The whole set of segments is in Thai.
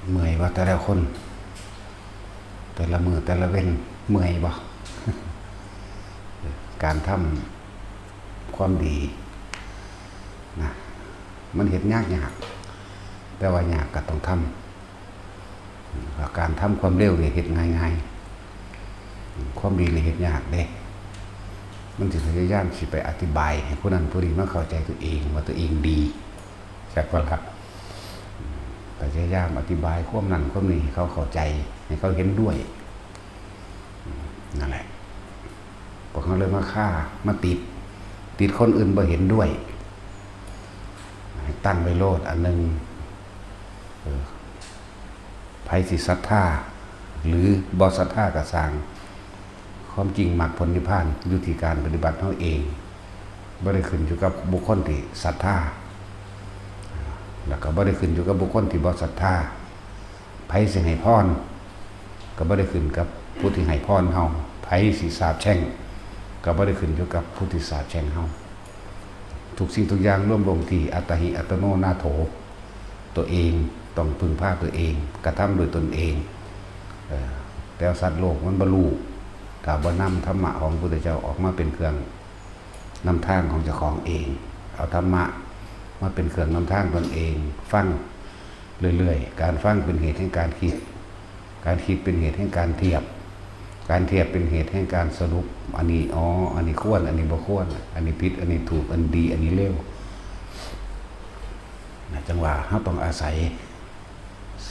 เมื่อยว่าแต่ละคนแต่ละมือแต่ละเว้นเมื่อยบ่การทำความดีนะมันเห็นยากแต่ว่ายากก็ต้องทำการทำความเร็วเนี่ยเห็นง่ายๆความดีเนี่ยเห็นยากเด้มันสิพยายามสิไปอธิบายให้ผู้นั้นผู้นี้มาเข้าใจตัวเองว่าตัวเองดีใช่ปะครับพยายามอธิบายความนั้นความนี้เขาเข้าใจให้เขาเห็นด้วยนั่นแหละพวกเขาเลยมาฆ่ามาติดคนอื่นบ่เห็นด้วยตั้งไว้โลดอันหนึ่งไผสิศรัทธาหรือบ่ศรัทธากระสร้างความจริงมรรคผลนิพพานอยู่ที่การปฏิบัติเฮาเองบ่ได้ขึ้นอยู่กับบุคคลที่ศรัทธาแล้วก็บ่ได้ขึ้นอยู่กับบุคคลที่บ่ศรัทธาไผสิให้พรก็บ่ได้ขึ้นกับผู้ที่ให้พรเฮาไผสิสาปแช่งก็บ่ได้ขึ้นอยู่กับผู้ที่สาปแช่งเฮาทุกสิ่งทุกอย่างรวมลงที่อัตถิอัตโนนาโถตัวเองต้องพึ่งพาตัวเองกระทำโดยตนเองแต่สัตว์โลกมันบ่รู้ถ้าบ่นำธรรมะของพระพุทธเจ้าออกมาเป็นเครื่องนำทางของเจ้าของเองเอาธรรมะมาเป็นเครื่องนำทางตนเองฟังเรื่อยๆการฟังเป็นเหตุแห่งการคิดการคิดเป็นเหตุแห่งการเทียบการเทียบเป็นเหตุแห่งการสรุปอันนี้อันนี้ควรอันนี้บ่ควรอันนี้ผิดอันนี้ถูกอันดีอันนี้เลวจังหวะเราต้องอาศัย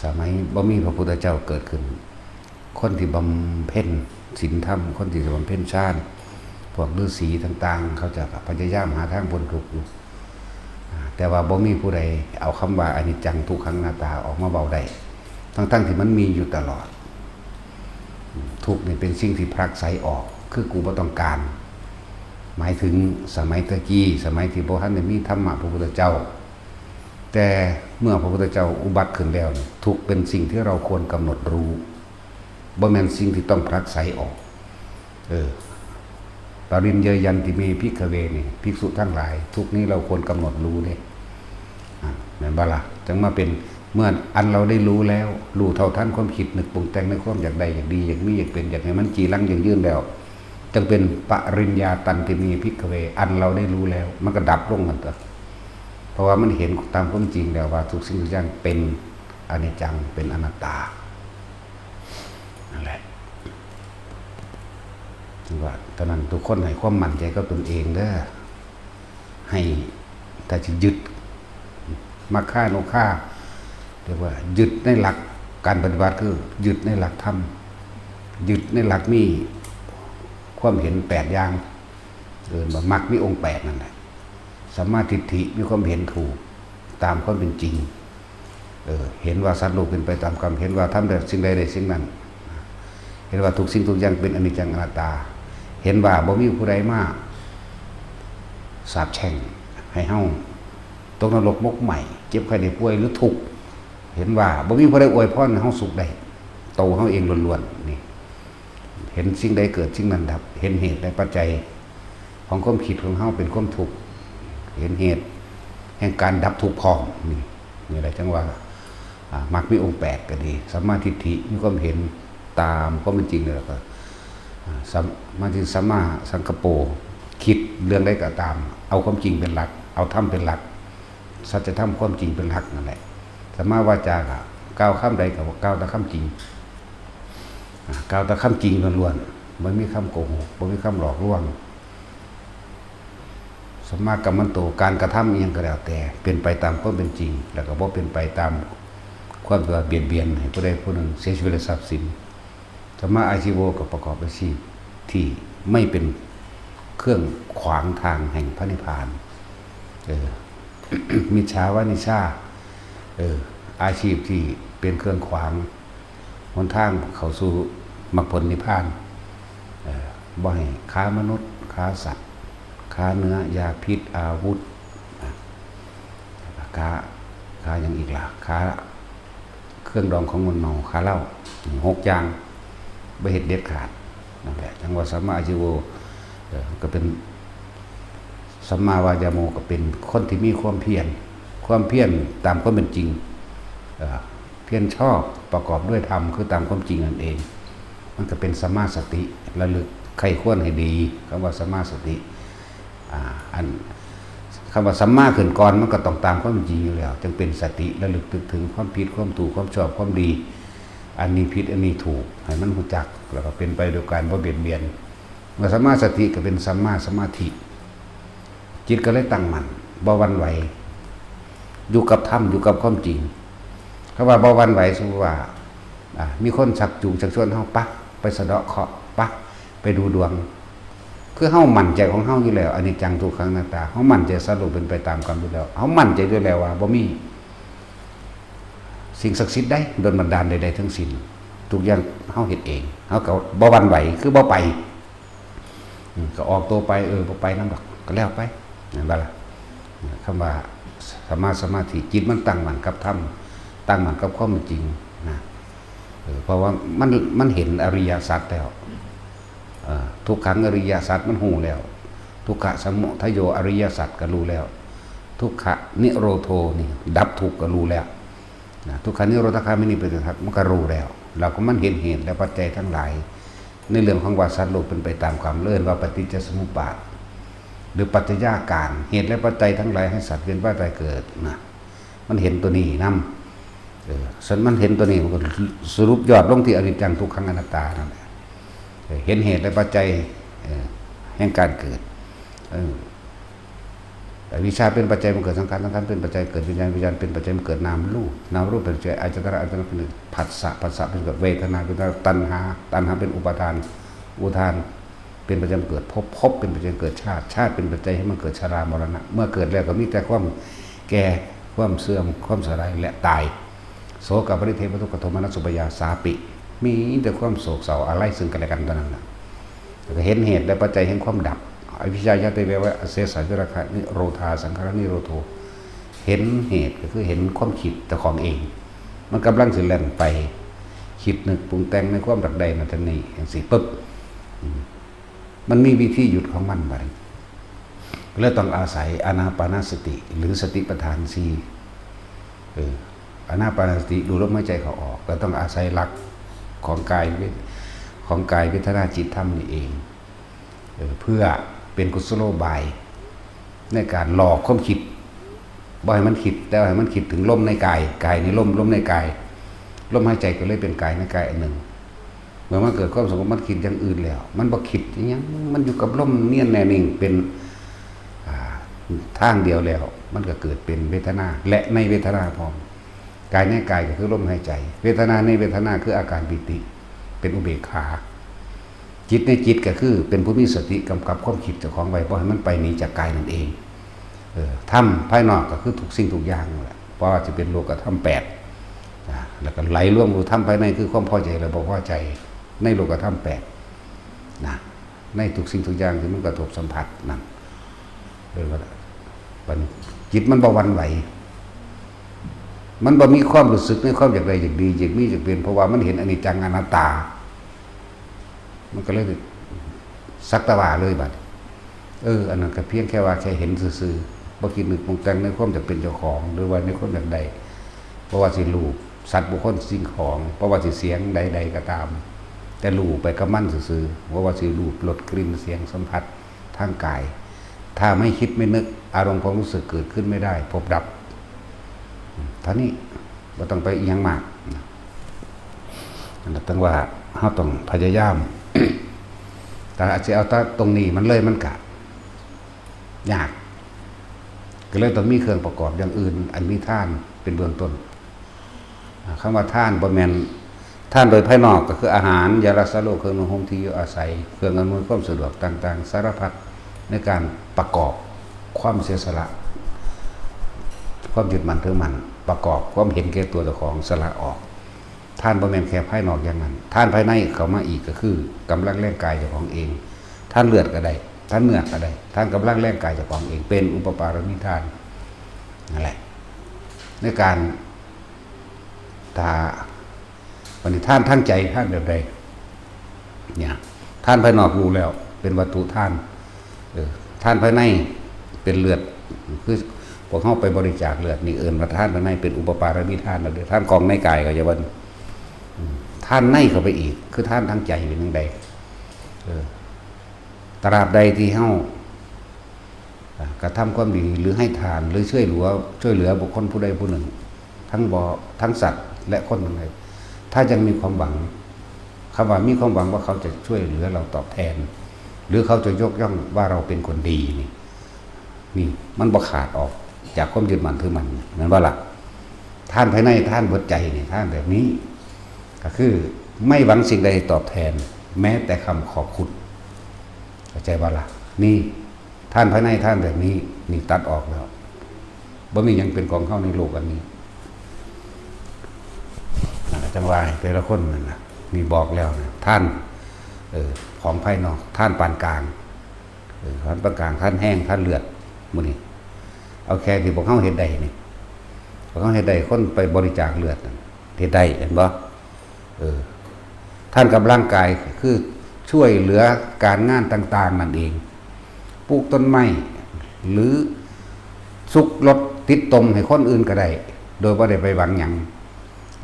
สมัยบ่มีพระพุทธเจ้าเกิดขึ้นคนที่บำเพ็ญศีลธรรมคนที่บำเพ็ญฌานพวกฤาษีต่างๆเขาจะพยายามหาทางพ้นทุกข์อยู่แต่ว่าบ่มีผู้ใดเอาคำว่าอนิจจังทุกขังอนัตตาออกมาเบาได้ทั้งที่มันมีอยู่ตลอดทุกข์นี่เป็นสิ่งที่พลักไสออกคือกูบ่ต้องการหมายถึงสมัยตะกี้สมัยที่บ่ทันได้มีธรรมะพระพุทธเจ้าแต่เมื่อพระพุทธเจ้าอุบัติขึ้นแล้วทุกข์เป็นสิ่งที่เราควรกำหนดรู้บ่แม่นสิ่งที่ต้องพลักไสออกปริญเยยันติเมภิกขเวนี่ภิกษุทั้งหลายทุกนี้เราควรกำหนดรู้เด้แม่นบ่ล่ะจังมาเป็นเมื่ออันเราได้รู้แล้วรู้เท่าทันความคิดนึกปรุงแต่งในความอยากใดอยากดีอยากมีอยากเป็นอยากให้มันจีรังอย่างยืนแล้วจึงเป็นปริญญาตันติเมภิกขเวอันเราได้รู้แล้วมันก็ดับลงกันเถอะเพราะว่ามันเห็นตามความจริงแล้วว่าทุกสิ่งทุกอย่างเป็นอนิจจังเป็นอนัตตานั่นแหละว่าตอนนั้นทุกคนให้ความมั่นใจกับตนเองเด้อให้ถ้าจะยึดมาฆ่าโนฆ่าเรียกว่ายึดในหลักการปฏิบัติคือยึดในหลักธรรมยึดในหลักมีความเห็น8อย่างว่ามรรคมีองค์8นั่นแหละสัมมาทิฏฐิมีความเห็นถูกตามความเป็นจริงเห็นว่าสัตว์โลกเป็นไปตามกรรมเห็นว่าทำแต่สิ่งใดใดสิ่งนั้นเห็นว่าทุกสิ่งทุกอย่างเป็นอนิจจังอนัตตาเห็นว่าบ่มีผู้ใดมาสาปแช่งให้เฮาตกนรกมกใหม่เจ็บไข้ได้ป่วยหรือทุกข์เห็นว่าบ่มีผู้ใดอวยพรให้เฮาสุขได้โตเฮาเองล้วนๆนี่เห็นสิ่งใดเกิดสิ่งนั้นดับเห็นเหตุและปัจจัยของความคิดของเฮาเป็นความทุกข์เห็นเหตุแห่งการดับทุกข์พร้อมนี่แหละจังว่ามรรคมีองค์8ก็ดีสัมมาทิฏฐิมีความเห็นตามความเป็นจริงแล้วก็มาถึงสัมมาสังกัปโปคิดเรื่องใดก็ตามเอาความจริงเป็นหลักเอาธรรมเป็นหลักสัจธรรมความจริงเป็นหลักนั่นแหละสัมมาวาจาก็ก้าวข้ามใดก็ก้าวแต่ข้ามจริงก้าวแต่ข้ามจริงล้วนๆไม่มีคำโกหกไม่มีคำหลอกลวงสัมมากัมมันโตการกระทำยังก็แล้วแต่เป็นไปตามความเป็นจริงแล้วก็บ่เป็นไปตามความเบียดเบียนให้ผู้ใดผู้หนึ่งเสียชีวิตและทรัพย์สินสัมมาอาชีโวก็ประกอบอาชีพที่ไม่เป็นเครื่องขวางทางแห่งพระนิพพานมิจฉาวานิชาอาชีพที่เป็นเครื่องขวางหนทางเข้าสู่มรรคผลนิพพานบ่ให้ค้ามนุษย์ค้าสัตว์ค้าเนื้อยาพิษอาวุธค้าอย่างอีกล่ะค้าเครื่องดองของมึนเมาค้าเหล้า6อย่างบ่เฮ็ดเด็ดขาดนั่นแหละจังว่าสัมมาอาชีวก็เป็นสัมมาวายาโมก็เป็นคนที่มีความเพียรตามความเป็นจริง พียรชอบประกอบด้วยธรรมคือตามความจริงนั่นเอง มันก็เป็นสัมมาสติระลึกใครควรให้ดีคำว่าสัมมาสติอันคำว่าสัมมาขึ้นก่อนมันก็ต้องตามความจริงอยู่แล้วจึงเป็นสติระลึกถึงความผิดความถูกความชอบความดีอันนี้ผิดอันนี้ถูกให้มันรู้จักแล้วก็เป็นไปโดยการบ่เบียดเบียนเมื่อสัมมาสติก็เป็นสัมมาสมาธิจิตก็เลยตั้งมั่นบ่หวั่นไหวอยู่กับธรรมอยู่กับความจริงคำว่าบ่หวั่นไหวสมมุติว่ามีคนชักจูงชักชวนเฮาปักไปสะเดาะเคราะห์ปักไปดูดวงคือเฮามั่นใจของเฮาอยู่แล้วอนิจจังทุกขังอนัตตาเฮามั่นใจสรุปเป็นไปตามกรรมอยู่แล้วเฮามั่นใจอยู่แล้วว่าบ่มีสิ่งศักดิ์สิทธิ์ใดโดนบันดาลใดๆทั้งสิ้นทุกอย่างเฮาเฮ็ดเองเฮาก็บ่หวั่นไหวคือบ่ไปก็ออกตัวไปบ่ไปนำดอกก็แล้วไปนั่นบ่ล่ะคำว่าสัมมาสมาธิจิตมันตั้งมั่นกับธรรมตั้งมั่นกับความจริงนะเพราะว่ามันเห็นอริยสัจแล้วทุกขังอริยสัจมันหูแล้วทุกขะสมุทัยโยอริยสัจก็รู้แล้วทุกขะนิโรโธนี่ดับทุกข์ก็รู้แล้วทุกขานิโรธคามินิปฏิทัศน์มันก็รู้แล้วเราก็มันเห็นเหตุและปัจจัยทั้งหลายในเรื่องของว่าสัตว์โลกเป็นไปตามความเลื่อนว่าปฏิจจสมุปบาทหรือปัจจัยการเหตุและปัจจัยทั้งหลายให้สัตว์เวียนว่ายตายเกิดนะมันเห็นตัวนี้นำส่วนมันเห็นตัวนี้มันก็สรุปยอดลงที่อนิจจังทุกขังอนัตตานั่นแหละเห็นเหตุและปัจจัยแห่งการเกิดวิชาเป็นปัจจัยมันเกิดสังขารสังขารเป็นปัจจัยเกิดวิญญาณวิญญาณเป็นปัจจัยมันเกิดนามรูปนามรูปเป็นปัจจัยอายตนะอายตนะเป็นผัสสะผัสสะเป็นเกิดเวทนาเป็นตัณหาตัณหาเป็นอุปาทานอุทานเป็นปัจจัยเกิดภพเป็นปัจจัยเกิดชาติชาติเป็นปัจจัยให้มันเกิดชรามรณะเมื่อเกิดแล้วก็มีแต่ความแก่ความเสื่อมความสลายและตายโสกปริเทวทุกขโทมนัสสุปยาสาปิมีแต่ความโศกเศร้าอะไรซึ่งกันและกันเท่านั้นเห็นเหตุและปัจจัยแห่งความดับอภิชายะเตเววะเสสะจรคะนิโรธาสังขารนิโรโธเห็นเหตุก็คือเห็นความคิดแต่ของเองมันกำลังสิแล่นไปคิดนึกปรุงแต่งในความรักใดนั่นนี่อย่างสิปึ๊บมันมีวิธีหยุดของมันไปแล้วต้องอาศัยอานาปานสติหรือสติปัฏฐานอานาปานสติดูลมหายใจเขาออกแล้วต้องอาศัยหลักของกายเวทนาจิตธรรมนี่เองเพื่อเป็นกุศโลบายในการหลอกความคิดบ่ให้มันคิดแต่ให้มันคิดถึงลมในกายในลมในกายลมหายใจก็เลยเป็นกายในกายอันหนึ่งเมื่อมันเกิดความสงบมันคิดอย่างอื่นแล้วมันบ่คิดอย่างนี้มันอยู่กับลมเนียนแน่นิ่งเป็นทางเดียวแล้วมันก็เกิดเป็นเวทนาและในเวทนาพร้อมกายในกายก็คือลมหายใจเวทนาในเวทนาคืออาการปิติเป็นอุเบกขาจิตในจิตก็คือเป็นผู้มีสติกำกับความคิดเจ้าของไว้เพราะให้มันไปหนีจากกายนั่นเองธรรมภายนอกก็คือทุกสิ่งทุกอย่างนั่นแหละเพราะว่าจะเป็นโลกธรรม8แล้วก็ไหลร่วมสู่ธรรมภายในคือความพอใจและบ่พอใจในโลกธรรม8นะในทุกสิ่งทุกอย่างที่มันกระทบสัมผัสนั่นเลยว่าจิตมันบ่หวั่นไหวมันบ่มีความรู้สึกในความอยากใดอยากดีอยากมีอยากเป็นเพราะว่ามันเห็นอนิจจังอนัตตามันก็เลยสักตะว่าเลยบัดอันนั้นก็เพียงแค่ว่าแค่เห็นซื่อๆบ่คิดนึกปรุงแต่งในความจะเป็นเจ้าของหรือว่าในความอย่างใดเพราะว่าสิรูปสัตว์บุคคลสิ่งของเพราะว่าสิเสียงใดๆก็ตามแต่รูปไปกับมันซื่อๆเพราะว่าสิรูปรสกลิ่นเสียงสัมผัสทางกายถ้าไม่คิดไม่นึกอารมณ์ความรู้สึกเกิดขึ้นไม่ได้พบดับท่านี้บ่ต้องไปอีหยังมากนั่นต้องว่าเฮาต้องพยายามแต่อาจจะเอาตรงนี้มันเลยมันกะยากก็เลยต้องมีเครื่องประกอบอย่างอื่นอันมีท่านเป็นเบื้องต้นคำว่าท่านบ่แม่นท่านโดยภายนอกก็คืออาหารยารักษาโรคเครื่องนุ่งห่มที่อยู่อาศัยเครื่องอำนวยความสะดวกต่างๆสารพัดในการประกอบความเสียสละความยึดมั่นถือมั่นประกอบความเห็นแก่ตัวเจ้าของสละออกท่านบ่แม่นแค่ภายนอกอย่างนั้นท่านภายในเข้ามาอีกก็คือกำลังแรงกายเจ้าของเองท่านเลือดก็ได้ท่านเนื้อก็ได้ท่านกำลังแรงกายเจ้าของเองเป็นอุปปารมิธานนั่นแหละในการถ้าวันนี้ท่านทั้งใจท่านแบบใดเนี่ยท่านภายนอกรู้แล้วเป็นวัตถุท่านท่านภายในเป็นเลือดคือ พวกเฮาไปบริจาคเลือดนี่เอิ้นว่าทานภายในเป็นอุปปารมีทานแล้วเด้อทานกองในกายก็จะว่าท่านในเข้าไปอีกคือท่านทางใจเป็นยังไงตราบใดที่เฮากระทำความดีหรือให้ทานหรือช่วยเหลือบุคคลผู้ใดผู้หนึ่งทั้งสัตว์และคนทั้งหลายถ้ายังมีความหวังคำว่ามีความหวังว่าเขาจะช่วยเหลือเราตอบแทนหรือเขาจะยกย่องว่าเราเป็นคนดีนี่มันบ่ขาดออกจากความยึดมั่นถือมั่นนั่นว่าล่ะท่านภายในท่านเบิดใจนี่ท่านแบบนี้ก็คือไม่หวังสิ่งใดตอบแทนแม้แต่คำขอบคุณเข้าใจว่าล่ะนี่ท่านภายในท่านแบบนี้นี่ตัดออกแล้วบ่มียังเป็นของเข้าในโลกอันนี้จังหวะแต่ละคนนั่นนะนี่บอกแล้วนะท่านของภายนอกท่านปานกลางท่านปานกลางท่านแห้งท่านเลือดมื้อนี้เอาแค่ที่พวกเขาเฮ็ดได้นี่พวกเขาเฮ็ดได้คนไปบริจาคเลือดเฮ็ดได้เห็นบ่ท่านกับร่างกายคือช่วยเหลือการงานต่างๆนั่นเองปลูกต้นไม้หรือสุกรถติดตมให้คนอื่นก็ได้โดยบ่ได้ไปหวังหยัง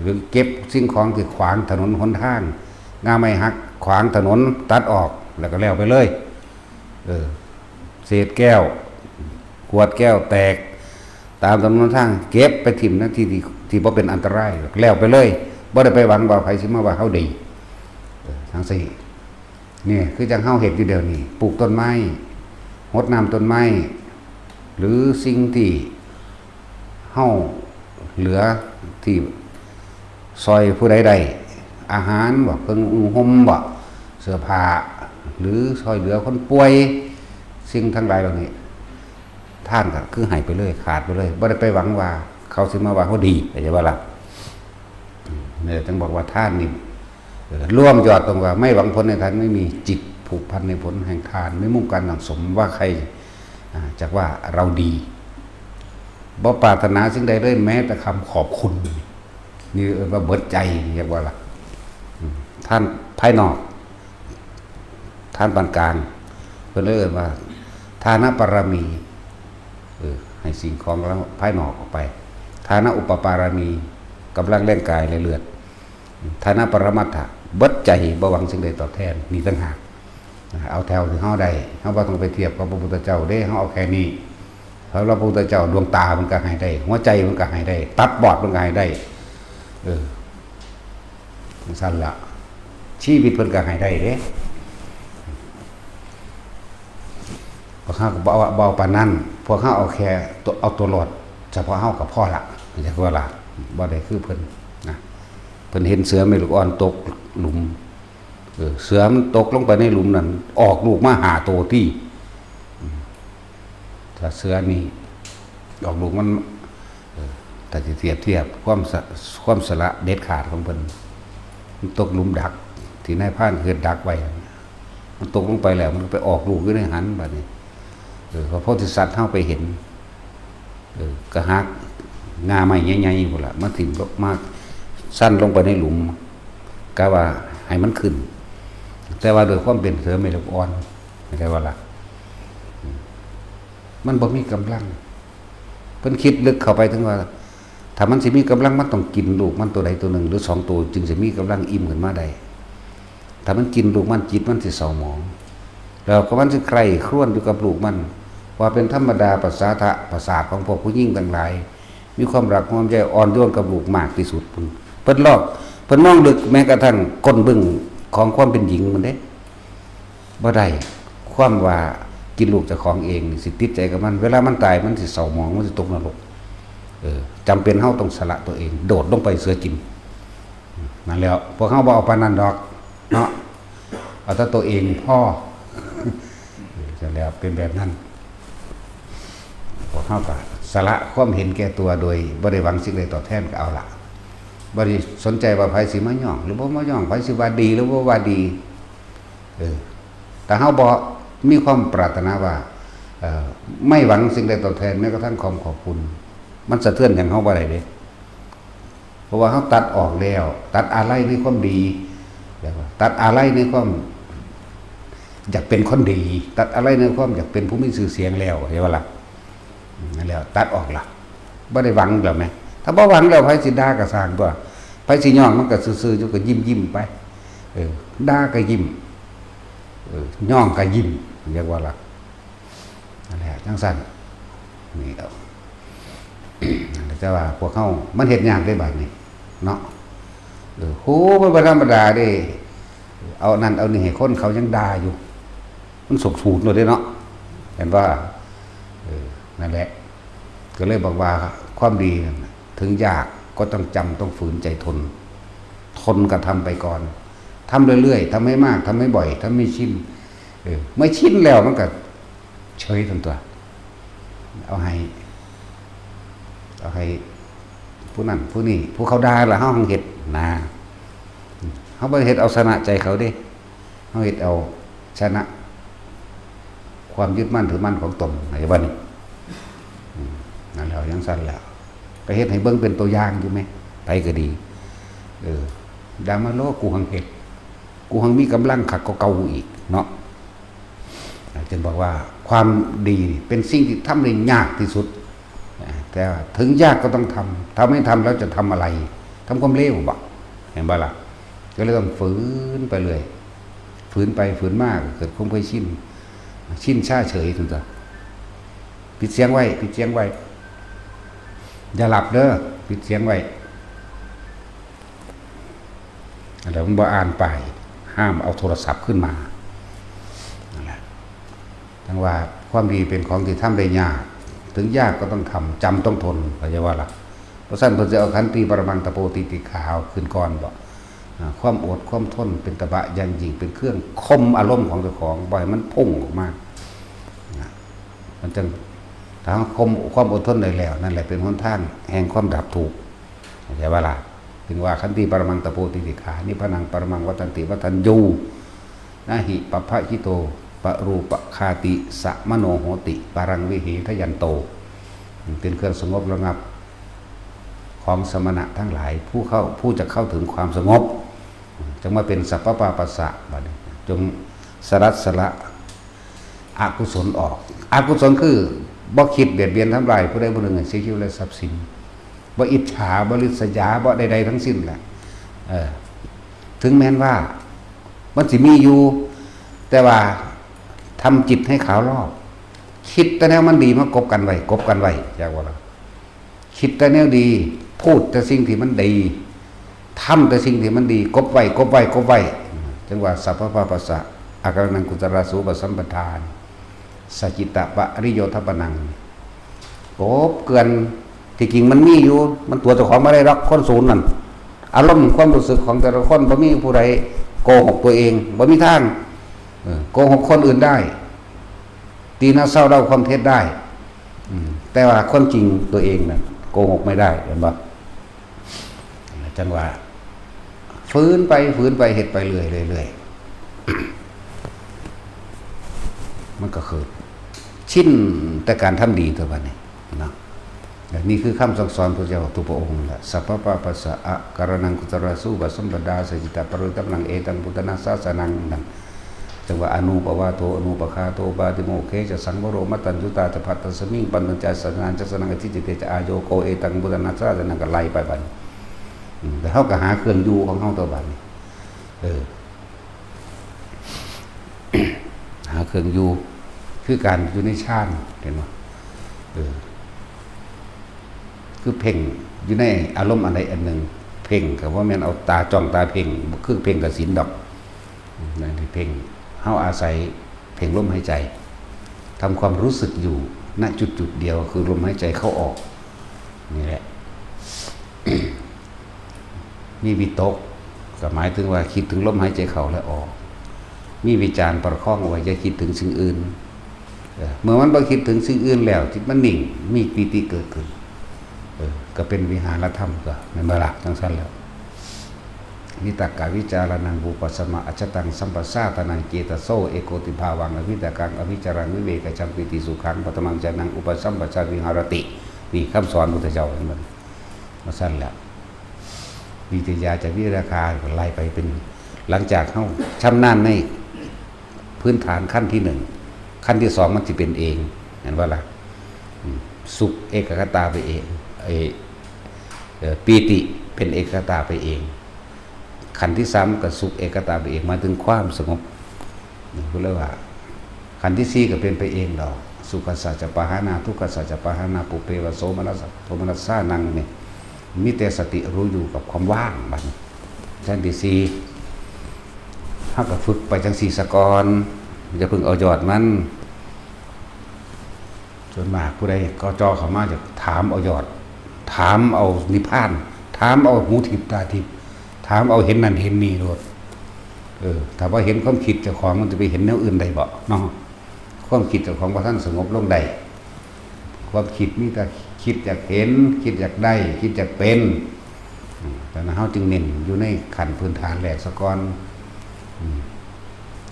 หรือเก็บสิ่งของที่ขวางถนนหนทางงาไม้หักขวางถนนตัดออกแล้วก็แล้วไปเลยเศษแก้วขวดแก้วแตกตามถนนหนทางเก็บไปถิ่มนะที่บ่เป็นอันตรายแล้วไปเลยบ่ได้ไปหวังว่าไผสิมาว่าเฮาดีทั้งสี่นี่คือจังเฮาเฮ็ดอยู่เดี๋ยวนี้ปลูกต้นไม้รดน้ำต้นไม้หรือสิ่งที่เฮาเหลือที่ซอยผู้ใดๆอาหารบ่เครื่องห่มบ่เสื้อผ้าหรือซอยเหลือคนป่วยสิ่งทั้งหลายเหล่านี้ท่านก็คือให้ไปเลยขาดไปเลยบ่ได้ไปหวังว่าเขาสิมาว่าเขาดีเข้าใจบ่ล่ะเนี่ยต้องบอกว่าท่านนี่ร่วมยอดตรงว่าไม่หวังผลในทานไม่มีจิตผูกพันในผลแห่งทานไม่มุ่งการสั่งสมว่าใครจากว่าเราดีบ่ปรารถนาสิ่งใดเลยแม้แต่คำขอบคุณนี่ว่าเบิดใจเรียกว่าล่ะท่านภายนอกท่านปานกลางเพิ่นเรียกว่าทานปรมีให้สิ่งของแล้วภายนอกออกไปทานอุปปารมีกำลังแรงกายและเลือดทานปรมัตถะเบิดใจบ่หวังสิ่งใดตอบแทนนี่ต่างหากเอาแถวที่เฮาได้เฮาบ่ต้องไปเทียบกับพระพุทธเจ้าเด้เฮาเอาแค่นี้เพราะพระพุทธเจ้าดวงตามันก็ให้ได้หัวใจมันก็ให้ได้ตับบอดมันก็ให้ได้สั่นละชีวิตเพิ่นก็ให้ได้เด้พวกเฮาก็บ่เอาปานนั้นพวกเฮาเอาแค่เอาตัวรอดเฉพาะเฮาก็พอละจักว่าล่ะบ่ได้คือเพิ่นนะเพิ่นเห็นเสือแม่ลูกอ่อนตกหลุมเสือมันตกลงไปในหลุมนั้นออกลูกมาหาโตที่ถ้าเสือนี่ออกลูกมันแต่เทียบความสละเด็ดขาดของเพิ่นมันตกหลุมดักที่นายพรานเคยดักไว้มันตกลงไปแล้วมันไปออกลูกอยู่ในหันบัดนี้พระโพธิสัตว์เฮาไปเห็นกระหักงาไม้ใหญ่ๆพุ่นล่ะมาถิ่มมากสั้นลงไปในหลุมกะว่าให้มันขึ้นแต่ว่าโดยความเป็นเสือแม่ลูกอ่อนไม่ใช่ว่าล่ะมันบ่มีกำลังเพิ่นคิดลึกเข้าไปถึงว่าถ้ามันสิมีกำลังมันต้องกินลูกมันตัวใดตัวหนึ่งหรือสองตัวจึงจะมีกำลังอิ่มขึ้นมาได้ถ้ามันกินลูกมันจิตมันสิเศร้าหมองแล้วก็มันสิใคร่ครวญอยู่กับลูกมันว่าเป็นธรรมดาประสาทของพวกผู้หญิงทั้งหลายมีความรักความใจอ่อนโยนกับลูกมากที่สุดเพิ่นมองลึกแม้กระทั่งก้นบึ้งของความเป็นหญิงมันเด้บ่ได้ความว่ากินลูกเจ้าของเองสิติดใจกับมันเวลามันตายมันสิเศร้าหมองมันสิตกนรกจำเป็นเฮาต้องสละตัวเองโดดลงไปเสือกินนั่นแล้วพวกเฮาบ่เอาปานนั้นดอกเนาะเอาแต่ตัวเองพ่อจะแล้วเป็นแบบนั้นพวกเฮาก็สละความเห็นแก่ตัวโดยบ่ได้หวังสิ่งใดตอบแทนก็เอาล่ะบ่ได้สนใจว่าไผสิมาย่องหรือบ่มาย่องไผสิว่าดีหรือบ่ว่าดีแต่เฮาบ่มีความปรารถนาว่าไม่หวังสิ่งใดตอบแทนแม้กระทั่งความขอบคุณมันสะเทือนอย่างเฮาบ่ได้เด้เพราะว่าเฮาตัดออกแล้วตัดอะไรในความดีตัดอะไรในความอยากเป็นคนดีตัดอะไรในความอยากเป็นผู้มีชื่อเสียงแล้วเห็นบ่ล่ะ นั่นแล้วตัดออกล่ะบ่ได้หวังแล้วไหมถ้าบ่หวังแล้วไผสิด่าก็สร้างตัวไผสิย่องมันก็ซื่อๆอยู่ก็ยิ้มไปด่าก็ยิ้มย่องก็ยิ้มเรียกว่าล่ะนั่นแหละจังซั่นนี่เอาแต่ว่าพวกเขามันเฮ็ดยากได้บัดนี้เนาะโหมันบ่ธรรมดาเด้เอานั่นเอานี่ให้คนเขายังด่าอยู่มันสกสูดเลยเนาะเห็นว่านั่นแหละก็เลยบอกว่าความดีถึงยากก็ต้องจำต้องฝืนใจทนก็ทำไปก่อนทำเรื่อยๆทำให้มากทำให้บ่อยทำไม่ชินไม่ชินแล้วมันก็เฉยทันตัวเอาให้ผู้นั้นผู้นี้ผู้เขาด่าละเฮาเฮ็ดนะเฮาบ่เฮ็ดเอาชนะใจเขาเด้เฮาเฮ็ดเอาชนะความยึดมั่นถือมั่นของตนอะไรบ้านี้นั่นแหละยังสั้นแล้วก็เฮ็ดให้เบิ่งเป็นตัวอย่างอยู่ไหมไปก็ดีดามาโลกูหังเฮ็ดกูหังมีกำลังขัดก็เก่าอีกเนาะจึงบอกว่าความดีเป็นสิ่งที่ทำได้ยากที่สุดแต่ถึงยากก็ต้องทำให้ทำแล้วจะทำอะไรทำความเลวบ่เห็นบ่ล่ะก็เลยต้องฝืนไปเลยฝืนไปฝืนมากเกิดคงเคยชินชาเฉยถึงจะปิดเสียงไว้อย่าหลับเด้อปิดเสียงไว้แล้วมันบ่อ่านไปห้ามเอาโทรศัพท์ขึ้นมานั่นแหละทั้งว่าความดีเป็นของที่ทำได้ยากถึงยากก็ต้องทำจำต้องทนเขาจะว่าล่ะเพราะฉะนั้นเพิ่นจะเอาขันติปรมังตะโปติติขาวขึ้นก่อนบ่ความอดความทนเป็นตบะอย่างยิ่งเป็นเครื่องคมอารมณ์ของเจ้าของบ่อยมันพุ่งออกมามันจึงถ้าคมความอดทนได้แล้วนั่นแหละเป็นหนทางแห่งความดับทุกข์ใช่ป่ะล่ะถึงว่าขันติปรมังตะโปติติขานิพพานังปรมังวัฏันติวัฏัญญูนะหิปัพพะหิโตปรูปคาติสะมโนโหติปารังวิเหทยันโตเป็นเครื่องสงบระงับของสมณะทั้งหลายผู้จะเข้าถึงความสงบจึงมาเป็นสัพพปาปัสสะบัดนี้จงสลัดสละอกุศลออกอกุศลคือบ่คิดเบียดเบียนทำลายผู้ใดผู้หนึ่งเสียชีวิตและทรัพย์สินบ่อิจฉาบ่ริษยาบ่ใดๆทั้งสิ้นแหละถึงแม้นว่ามันสิมีอยู่แต่ว่าทำจิตให้ขาวรอบคิดแต่แนวมันดีมากบกันไว้จากว่าคิดแต่แนวดีพูดแต่สิ่งที่มันดีทำแต่สิ่งที่มันดีกบไว้จังว่าสัพพะปัสสะอาการนังกุตระสูปสัมปทานสัจจิตะปะริโยทัปนังกบเกินที่จริงมันมีอยู่มันตัวเจ้าของไม่ได้รักคนศูนย์นั่นอารมณ์ความรู้สึกของแต่ละคนบ่มีผู้ใดโกหกตัวเองบ่มีทางโกหกคนอื่นได้ตีหน้าเศร้าเล่าความเท็จได้แต่ว่าคนจริงตัวเองน่ะโกหกไม่ได้เห็นบ่จังว่าฟื้นไปเฮ็ดไปเรื่อยมันก็คือชินแต่การทำดีตัวบัดนี้เนาะนี่คือคำสั่งสอนพระเจ้าทุกพระองค์แหละสัพพะปะปัสสะอะการนังกุตระสูปสัมปดาสัจจิตะปริตัมนังเอตังพุทธนาสาสนังนั่นจังว่าอนุปวาโตอนุปคาโตบาติโมเคจะสังวโรมัตตัญญุตาจะพัตตสมิงปันตัญจาสนันจะสนังอธิจิตเตจะอาโยโกเอตังพุทธนาสาสนังก็ไล่ไปบัดแต่เขาก็หาเครื่องอยู่ของเขาตัวบัดนี้หาเครื่องอยู่คือการอยู่ในฌานเห็นไหมคือเพ่งอยู่ในอารมณ์อะไรอันหนึ่งเพ่งกับว่าแม่นเอาตาจ้องตาเพ่งคือเพ่งกับศีลดอกนั่นที่เพ่งเฮาอาศัยเพ่งลมหายใจทำความรู้สึกอยู่ณจุดเดียวคือลมหายใจเข้าออกนี่แหละ มีวิตกก็หมายถึงว่าคิดถึงลมหายใจเข้าและออกมีวิจารณ์ประคองไว้อย่าคิดถึงสิ่งอื่นเมื่อมันบ่คิดถึงสิ่งอื่นแล้วจิตมันนิ่งมีปีติเกิดขึ้นก็เป็นวิหารธรรมก็ในเมื่อละทั้งสั้นแล้ววิตกาวิจารณังบุปสมะอัจจตังสัมปสาตนังเจตโสเอโกติภาวังอวิตกังอวิจารังวิเวกจังปิติสุขังปฐมังจานังอุปสัมปชาวิหารตินี่คำสอนพุทธเจ้าเห็นมันมาสั้นแล้ววิทยาจะวิราคาไล่ไปเป็นหลังจากเข้าชำนาญในพื้นฐานขั้นที่หนึ่งขั้นที่สองมันจะเป็นเองเห็นว่าล่ะ สุขเอกคตาไปเองปีติเป็นเอกคตาไปเองขันธ์ที่สามก็สุขเอกตาไปเองมาถึงความสงบพูดเลยว่าขันธ์ที่สี่ก็เป็นไปเองดอกสุขสัจจปหานาทุกขสัจจปหานาปุเพวโสมนัสโทมนัสสานังเนี่ยมีแต่สติรู้อยู่กับความว่างบัดชั้นที่สี่ถ้าก็ฝึกไปจังสี่สกรจะพึงเอายอดมันส่วนมากผู้ใดก็จอเข้ามาจะถามเอายอดถามเอานิพพานถามเอาหูทิพตาทิพถามเอาเห็นนั่นเห็นนี่โลดถ้าว่าเห็นความคิดเจ้าของมันจะไปเห็นแนวอื่นใดบ่เนาะความคิดเจ้าของพระท่านสงบลงใดความคิดมีแต่คิดอยากเห็นคิดอยากได้คิดอยากเป็นแต่นั้นเฮาจึงเน้นอยู่ในขั้นพื้นฐานแรกสกอน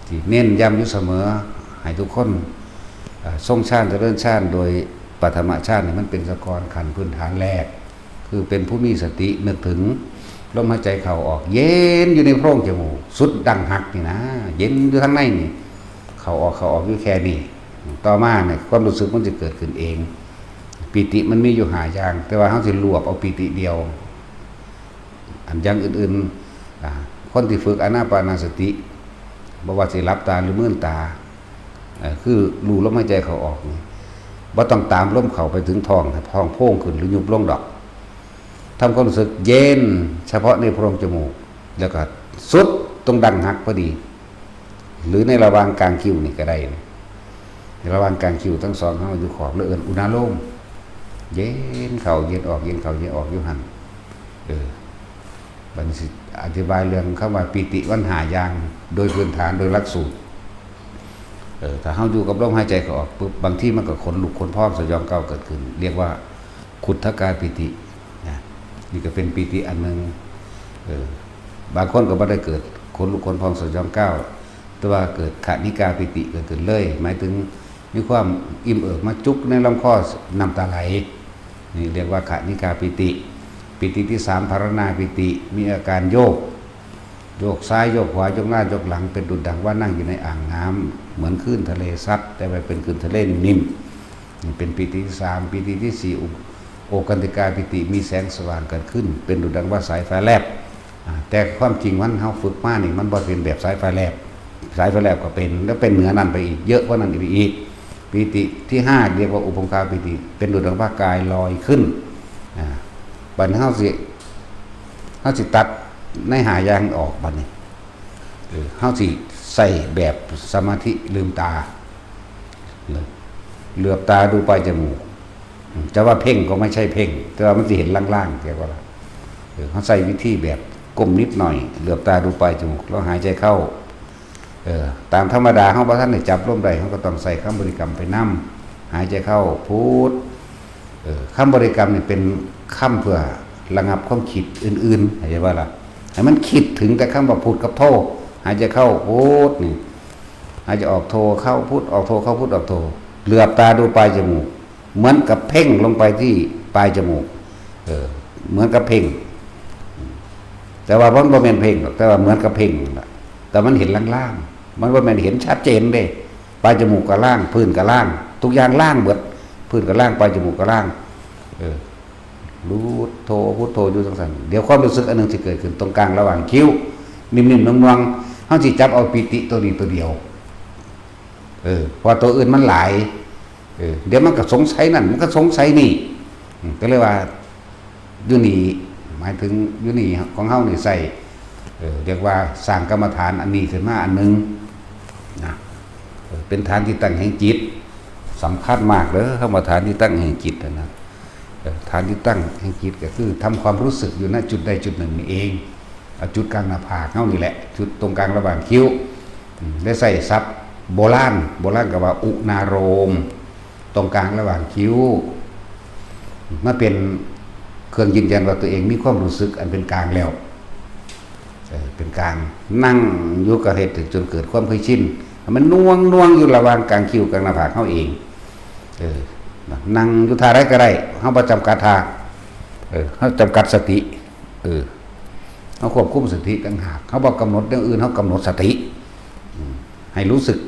ที่เน้นย้ำอยู่เสมอให้ทุกคนทรงชาติเจริญชาติโดยปฐมชาตินี่มันเป็นสกอนขั้นพื้นฐานแรกคือเป็นผู้มีสตินึกถึงลมหายใจเข้าออกเย็นอยู่ในโพรงจมูกสุดดังหักนี่นะเย็นอยู่ข้างในนี่เข้าออกอยู่แค่นี้ต่อมาเนี่ยความรู้สึกมันจะเกิดขึ้นเองปิติมันมีอยู่5อย่างแต่ว่าเฮาสิรวบเอาปิติเดียวอันอย่างอื่นๆคนที่ฝึกอานาปานสติบ่ว่าสิหลับตาหรือมื่นตาคือรู้ลมหายใจเข้าออกนี่บ่ต้องตามลมเข้าไปถึงท้องโพ่งขึ้นหรือยุบลงดอกทำความรู้สึกเย็นเฉพาะในโพรงจมูกแล้วก็สุดตรงดังหักพอดีหรือในระหว่างกลางคิ้วนี่ก็ได้ในระหว่างกลางคิ้วทั้งสองเฮาอยู่ขอบแล้วเอิ้นอุณาโลมเย็นเข้าเย็นออกเย็นเข้าเย็นออกอยู่หั่นบัดนี้สิอธิบายเรื่องคำว่าปิติวัฏ5อย่างโดยพื้นฐานโดยหลักสูตรถ้าเฮาอยู่กับลมหายใจเข้าออกปุ๊บบางทีมันก็ขนลุกขนพองสยองเก้าเกิดขึ้นเรียกว่าขุทธกายปิตินี่ก็เป็นปิติอันนึงบางคนก็บ่ได้เกิดขนลุกขนพองสยองเก้าแต่ว่าเกิดขณิกาปิติเกิดขึ้นเลยหมายถึงมีความอิ่มเอิบมาจุกในลำคอน้ำตาไหลนี่เรียกว่าขณิกาปิติปิติที่3ภารณาปิติมีอาการโยกซ้ายโยกขวาโยกหน้าโยกหลังเป็นดุจดังว่านั่งอยู่ในอ่างน้ำเหมือนคลื่นทะเลซัดแต่ไปเป็นคลื่นทะเลนิ่มๆนี่เป็นปิติที่3ปิติที่4โอกันติกาปิติมีแสงสว่างเกิดขึ้นเป็นดุจดังว่าสายไฟแลบแต่ความจริงวันเฮาฝึกมานี่มันบ่เป็นแบบสายไฟแลบก็เป็นแล้วเป็นเหนือนั้นไปอีกเยอะกว่านั้นอีกปิติที่5เรียกว่าอุปงคาปิติเป็นดุจดังว่ากายลอยขึ้นบัดนี้เฮาสิตัดใน5อย่างออกบัดนี้เฮาสิใส่แบบสมาธิลืมตาเหลือบตาดูปลายจมูกจะว่าเพ่งก็ไม่ใช่เพ่งแต่ว่ามันสิเห็นล่างๆแกว่าเขาใส่วิธีแบบก้มนิดหน่อยเหลือบตาดูปลายจมูกแล้วหายใจเข้าตามธรรมดาเฮาบ่ทันได้จับลมได้เฮาก็ต้องใส่คำบริกรรมไปนำหายใจเข้าพุทคำบริกรรมนี่เป็นคำเพื่อระงับความคิดอื่นๆเข้าใจว่าล่ะให้มันคิดถึงแต่คำว่าพุทกับโธหายใจเข้าพุทนี่หายใจออกโธเข้าพุทออกโธเข้าพุทออกโธเหลือบตาดูปลายจมูกเหมือนกับเพ่งลงไปที่ปลายจมูกเหมือนกับเพ่งแต่ว่ามันบ่แม่นเพ่งหรอกแต่ว่าเหมือนกับเพ่งแต่มันเห็นล่างๆมันบ่แม่นเห็นชัดเจนเด้ปลายจมูกกับล่างพื้นกับล่างทุกอย่างล่างเบิดพื้นกับล่างปลายจมูกกับล่างรู้โทพุทโธอยู่จังซั่นเดี๋ยวความรู้สึกอันนึงสิเกิดขึ้นตรงกลางระหว่างคิ้วนิ่มๆนวลๆเฮาสิจับเอาปิติตัวนี้ตัวเดียวเพราะตัวอื่นมันหลายเดี๋ยวมันก็สงสัยนั่นมันก็สงสัยนี่ก็เลยว่าอยู่นี่หมายถึงอยู่นี่ของเฮานี่ใส่เรียกว่าสร้างกรรมฐานอันนี้ขึ้นมาอันนึงนะเป็นฐานที่ตั้งแห่งจิตสำคัญมากเด้อกรรมฐานที่ตั้งแห่งจิตนะฐานที่ตั้งแห่งจิตก็คือทำความรู้สึกอยู่ณจุดใดจุดหนึ่งนี่เองจุดกลางหน้าผากเฮานี่แหละจุดตรงกลางระหว่างคิ้วได้ใส่ศัพท์โบราณก็ว่าอุณาโรมตรงกลางระหว่างคิ้วมาเป็นเครื่องยืนยันว่าตัวเองมีความรู้สึกอันเป็นกลางแล้วเป็นกลางนั่งอยู่กับเหตุจนเกิดความเคยชินมันน่วงอยู่ระหว่างกลางคิ้วกลางหน้าผากเฮาเองนั่งอยู่ท่าใดก็ได้เฮาบ่จำกัดท่าเฮาจำกัดสติเฮาควบคุมสติต่างหากเฮาบ่กำหนดอย่างอื่นเฮากำหนดสติให้รู้สึก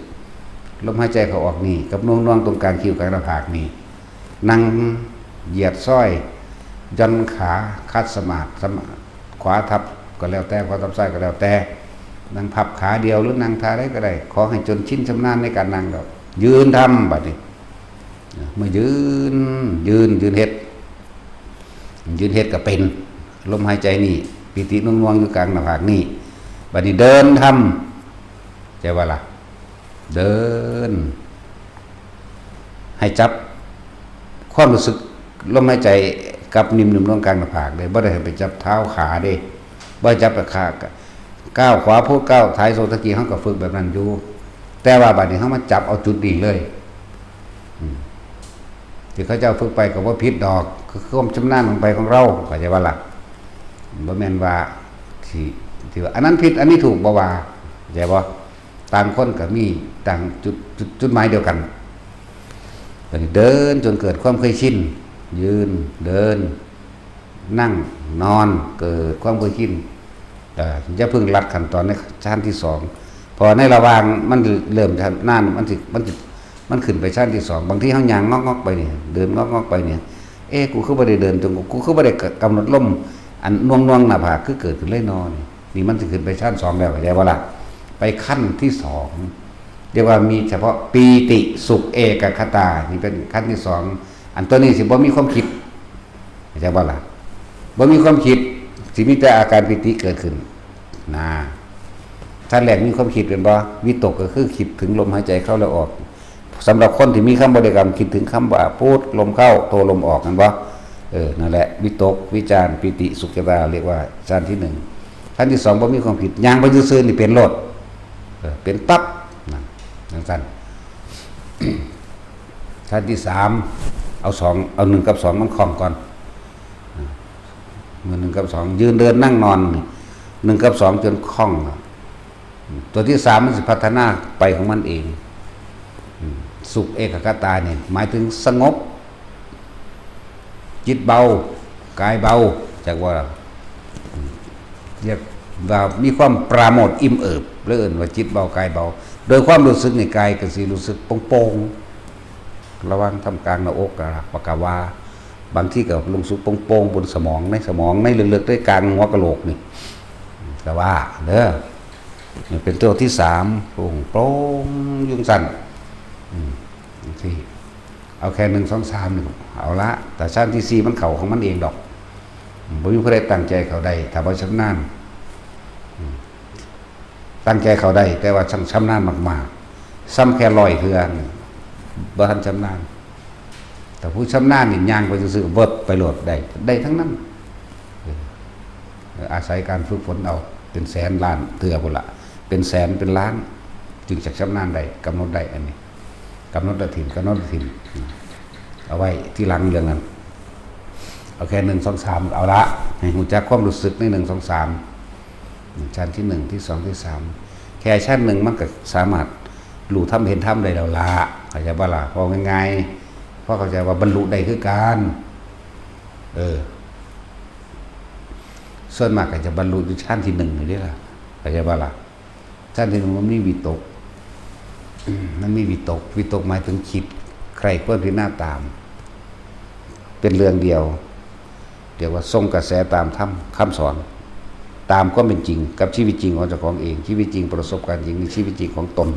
ลมหายใจเข้าออกนี่กับน่วงตรงกลางคิ้วกลางหน้าผากนี่ นั่งเหยียดส้อยย่อนขาคัดสมาธิขวาทับก็แล้วแต่ขวาทับซ้ายก็แล้วแต่นั่งพับขาเดียวหรือนั่งท่าใดก็ได้ขอให้จนชินชำนาญในการนั่งดอกยืนทำบัดนี้เมื่อยืนเฮ็ดก็เป็นลมหายใจนี่ปิตินุ่งๆอยู่กลางหน้าผากนี่บัดนี้เดินทำใจว่าล่ะเดินให้จับความรู้สึกลมหายใจกับนิ่มๆลงกลางหน้าผากเลยบ่ได้ไปจับเท้าขาเด้บ่จับกับขาก้าวขวาพูดก้าวท้ายโซตะกี้เฮาก็ฝึกแบบนั้นอยู่แต่ว่าบัดนี้เฮามาจับเอาจุดนี้เลยที่เขาเจ้าฝึกไปก็บ่ผิดดอกคือความชำนาญลงไปของเราเข้าใจว่าล่ะบ่แม่นว่าที่ว่าอันนั้นผิดอันนี้ถูกบ่ว่าเข้าใจบ่ต่างคนก็มีต่างจุดหมายเดียวกันเดินจนเกิดความเคยชินยืนเดินนั่งนอนเกิดความเคยชินอย่าเพิ่งลัดขั้นตอนในชั้นที่2พอในระหว่างมันเริ่มนานมันขึ้นไปชั้นที่2บางทีเฮาย่างงอกๆไปนี่เดินงอกๆไปเนี่ยกูคือบ่ได้เดินจนกูคือบ่ได้กำหนดลมอันน่วงๆหน้าผากคือเกิดขึ้นเลยนอนนี่มันสิขึ้นไปชั้น2แล้วเข้าใจบ่ล่ะไปขั้นที่2เรียกว่ามีเฉพาะปีติสุขเอกคตานี่เป็นขั้นที่2อันตัวนี้สิบ่มีความคิดเข้าใจบ่ล่ะบ่มีความคิดสิมีแต่อาการปิติเกิดขึ้นนะท่านแรกมีความคิดเป็นบ่วิตกก็คือคิดถึงลมหายใจเข้าและออกสำหรับคนที่มีคำบริกรรมคิดถึงคำว่าพูดลมเข้าโทลมออกนั่นบ่นั่นแหละวิตกวิจารปิติสุขเอกตาเรียกว่าชั้นที่1ชั้นที่2บ่มีความคิดย่างไปซื่อๆนี่เป็นโลดเป็นปั๊บนั่นสั้น ชั้นที่3เอา1กับ2มันคล่องก่อนเมื่อ1กับ2ยืนเดินนั่งนอน1กับ2จนคล่องตัวที่3มันสิพัฒนาไปของมันเองสุขเอกคตาเนี่ยหมายถึงสงบจิตเบากายเบาจากว่าเรียกว่ามีความปราโมทย์อิ่มเอิบเลื่อนว่าจิตเบากายเบาโดยความรู้สึกในกายก็สิรู้สึกโป่งๆระวังทำกลางหน้าอกปากกาวาบางที่ก็ลงสุกโป่งๆบนสมองในลึกๆด้วยกลางหัวกะโหลกนี่แต่ว่าเด้อนี่เป็นตัวที่3โป่งยุ่งสั่นที่เอาแค่1 2 3นี่เอาละแต่ชั้นที่4มันเข้าของมันเองดอกบ่มีผู้ใดตั้งใจเข้าได้ถ้าบ่ชำนาญตั้งใจเข้าได้แต่ว่าชำนาญมากๆซ้ำแค่100เทื่อบ่ทันชำนาญแต่ผู้ชำนาญนี่ย่างไปซื่อๆเวิบไปโหลดได้ทั้งนั้นอาศัยการฝึกฝนเอาเป็นแสนล้านเทื่อพุ่นละเป็นแสนเป็นล้านจึงจะชำนาญได้กำหนดได้อันนี้กำหนดถิ่นเอาไว้ที่หลังเรื่องนั้นเอาแค่1 2 3เอาละให้รู้จักความรู้สึกใน1 2 3ชั้นที่1ที่2ที่3แค่ชั้น1มันก็สามารถรู้ทำเห็นทำได้แล้วละเข้าใจบ่ล่ะพอง่ายๆเพราะเข้าใจว่าบรรลุได้คือการส่วนมากก็จะบรรลุอยู่ชั้นที่1นี่เด้ล่ะเข้าใจบ่ล่ะชั้นที่1มันมีวิตกวิตกหมายถึงคิดใครควรพิจารณาตามเป็นเรื่องเดียวเรียกว่าทรงกระแสตามธรรมคำสอนตามความเป็นจริงกับชีวิตจริงของเจ้าของเองชีวิตจริงประสบการณ์จริงในชีวิตจริงของตน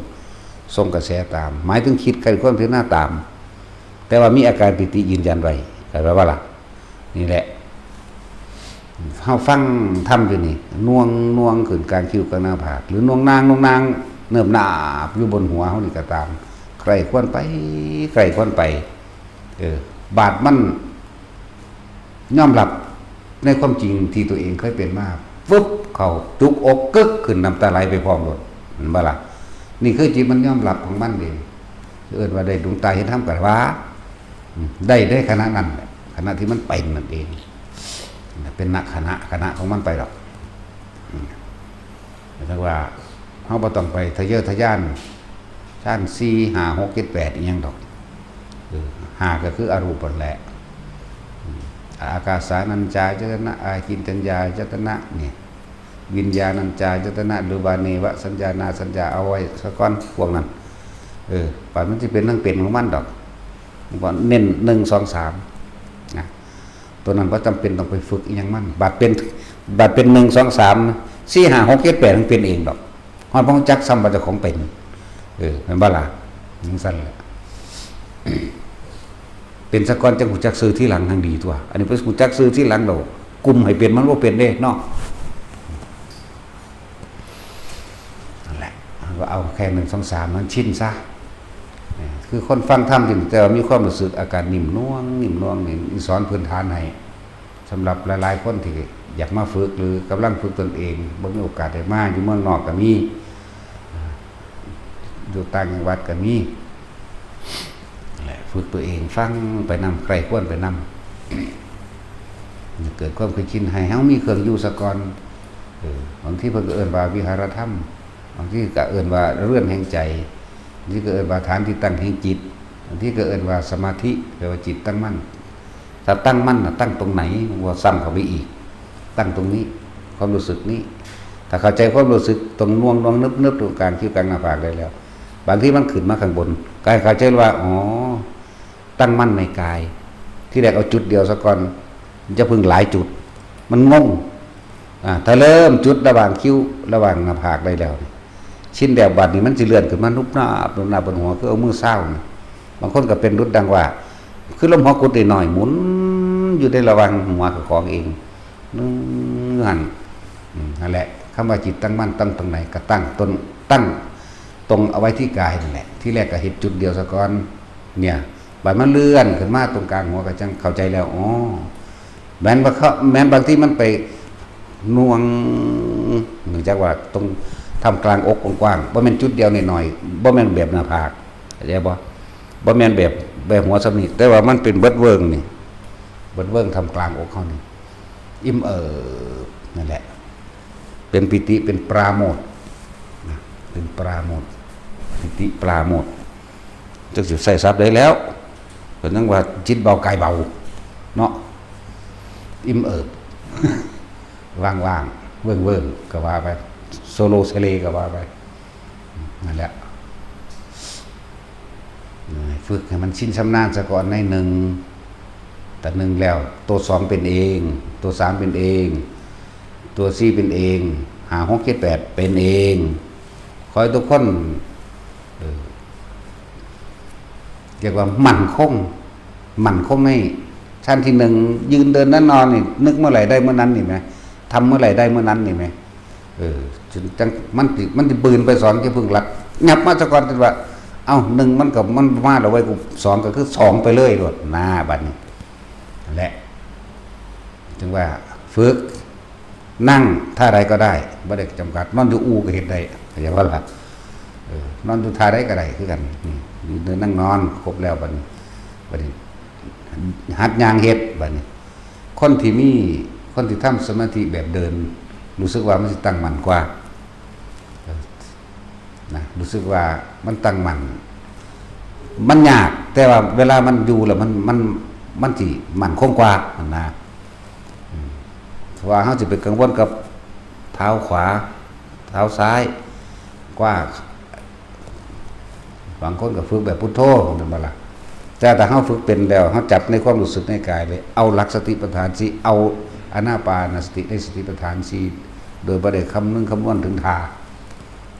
ทรงกระแสตามหมายถึงคิดใครควรพิจารณาตามแต่ว่ามีอาการปิติยืนยันไว้เข้าใจว่าล่ะนี่แหละเฮาฟังธรรมอยู่นี่น่วงขึ้นกลางคิ้วกลางหน้าผากหรือน่วงนางเนิบหนาบอยู่บนหัวเฮานี่ก็ตามใครควรไปบาดมันยอมรับในความจริงที่ตัวเองเคยเป็นมาฟึบเข้าจุกอกกึกขึ้นน้ำตาไหลไปพร้อมหมดเห็นบ่ล่ะนี่คือจิตมันยอมรับของมันเองว่าได้ดวงตาเห็นธรรมกันว่าได้ขณะนั้นขณะที่มันเป็นนั่นเองเป็นนักขณะของมันไปหรอกแต่ว่าเฮาบ่ต้องไปทะเยอทะยานชั้น4 5 6 7 8อีหยังดอก5ก็คืออรูปนั่นแหละอากาสานัญจายตนะอากินจัญญายตนะนี่วิญญาณัญจายตนะหรือบาเนวะสัญญานาสัญญาเอาไว้ซะก่อนพวกนั้นป่านมันสิเป็นเรื่องเป็นของมันดอก ว่าเน้น1 2 3นะตัวนั้นก็จำเป็นต้องไปฝึกอีหยังมันบาดเป็น1 2 3 4 5 6 7 8มันเป็นเองดอกฮอดบ่จักซ้ำว่าเจ้าของเป็นแม่นบ่ล่ะจังซั่นแหละเป็นสะก่อนจังหูจักซื้อที่หลังทางดีตัวอันนี้ไปหูจักซื้อที่หลังดอกกุมให้เป็นมันบ่เป็นเด้เนาะนั่นแหละก็เอาแค่1 2 3มันชินซะคือคนฟังธรรมจริงแต่มีความรู้สึกอาการนิ่มนวลนี่สอนพื้นฐานให้สำหรับหลายๆคนที่อยากมาฝึกหรือกำลังฝึกตนเองบ่มีโอกาสได้มาอยู่เมืองนอกก็มีอยู่ต่างจังหวัดก็มีฝึกตัวเองฟังไปนำใครควรไปนำเกิดความเคยชินให้เฮามีเครื่องอยู่สะก่อนบางที่เพิ่นก็เอิ้นว่าวิหารธรรมบางที่ก็เอิ้นว่าเรือนแห่งใจบางที่ก็เอิ้นว่าฐานที่ตั้งแห่งจิตบางที่ก็เอิ้นว่าสมาธิแปลว่าจิตตั้งมั่นถ้าตั้งมั่นน่ะตั้งตรงไหนว่าซ้ำเข้าไปอีกตั้งตรงนี้ความรู้สึกนี้ถ้าเข้าใจความรู้สึกตรงน่วงนึบตรงกลางคิ้วกลางหน้าผากได้แล้วบางที่มันขึ้นมาข้างบนกายเข้าใจว่าอ๋อตั้งมั่นในกายที่แรกเอาจุดเดียวซะก่อนจะพึ่งหลายจุดมันงงถ้าเริ่มจุดระหว่างคิ้วระหว่างหน้าผากได้แล้วชิ้นแดวบัดนี้มันสิเลื่อนขึ้นมานุบหน้าบนหัวคือเอามือเศร้าบางคนก็เป็นรุดดังว่าคือลมหัวกุดหน่อยหมุนอยู่ในระหว่างหัวของเองนั่นแหละคำว่าจิตตั้งมั่นตั้งตรงไหนก็ตั้งตรงเอาไว้ที่กายนั่นแหละที่แรกก็เห็นจุดเดียวซะก่อนเนี่ยบัดมันเลื่อนขึ้นมาตรงกลางหัวก็จังเข้าใจแล้วอ๋อแม้บางที่มันไปน่วงเนื่องจากว่าตรงทำกลางอกกว้างๆบ่แม่นจุดเดียวหน่อยๆบ่แม่นแบบหน้าผากเข้าใจบ่แม่นแบบหัวสำนิแต่ว่ามันเป็นเบิดเวิงนี่เบิดเวิงทำกลางอกเขานี่อิ่มนั่นแหละเป็นปิติเป็นปราโมทย์เป็นปราโมทย์ปิติปราโมทย์จักสิใส่ซับได้แล้วเพิ่นจังว่าจิตเบากายเบาเนาะอิ่มว่างๆเวิ้งๆก็ว่าไปโซโลเซเลก็ว่าไปนั่นแหละฝึกให้มันชินชำนาญซะก่อนใน1แต่1แล้วตัว2เป็นเองตัว3เป็นเองตัว4เป็นเอง5 6 7 8เป็นเองขอให้ทุกคนเรียกว่ามั่นคงในชั้นที่1ยืนเดินนั่งนอนนี่นึกเมื่อไหร่ได้เมื่อนั้นนี่ไหมทำเมื่อไหร่ได้เมื่อนั้นนี่ไหมจังมันสิปืนไปสอนที่พึ่งหลักงับมาซะก่อนว่าเอ้า1มันมาแล้วไว้กู2ก็คือ2ไปเลยโลดหน้าบัดนี้นั่นแหละจึงว่าฝึกนั่งท่าใดก็ได้บ่ได้จำกัดนอนอยู่อูก็เฮ็ดได้เข้าใจบ่ล่ะนอนอยู่ท่าใดก็ได้คือกันนี่เดินนั่งนอนครบแล้วบัดนี้หัดย่างเฮ็ดบัดนี้คนที่ทำสมาธิแบบเดินรู้สึกว่ามันสิตั้งมั่นกว่านะรู้สึกว่ามันตั้งมั่นมันยากแต่ว่าเวลามันอยู่แล้วมันสิมั่นคงกว่ามันนะเพราะว่าเฮาสิไปกังวลกับเท้าขวาเท้าซ้ายกว่าบางคนก็ฝึกแบบพุทโธนั่นบ่ล่ะแต่เฮาฝึกเป็นแล้วเฮาจับในความรู้สึกในกายเลยเอาหลักสติปัฏฐานสิเอาอานาปานสติในสติปัฏฐานสิโดยบ่ได้คำนึงคำนวณถึงท่า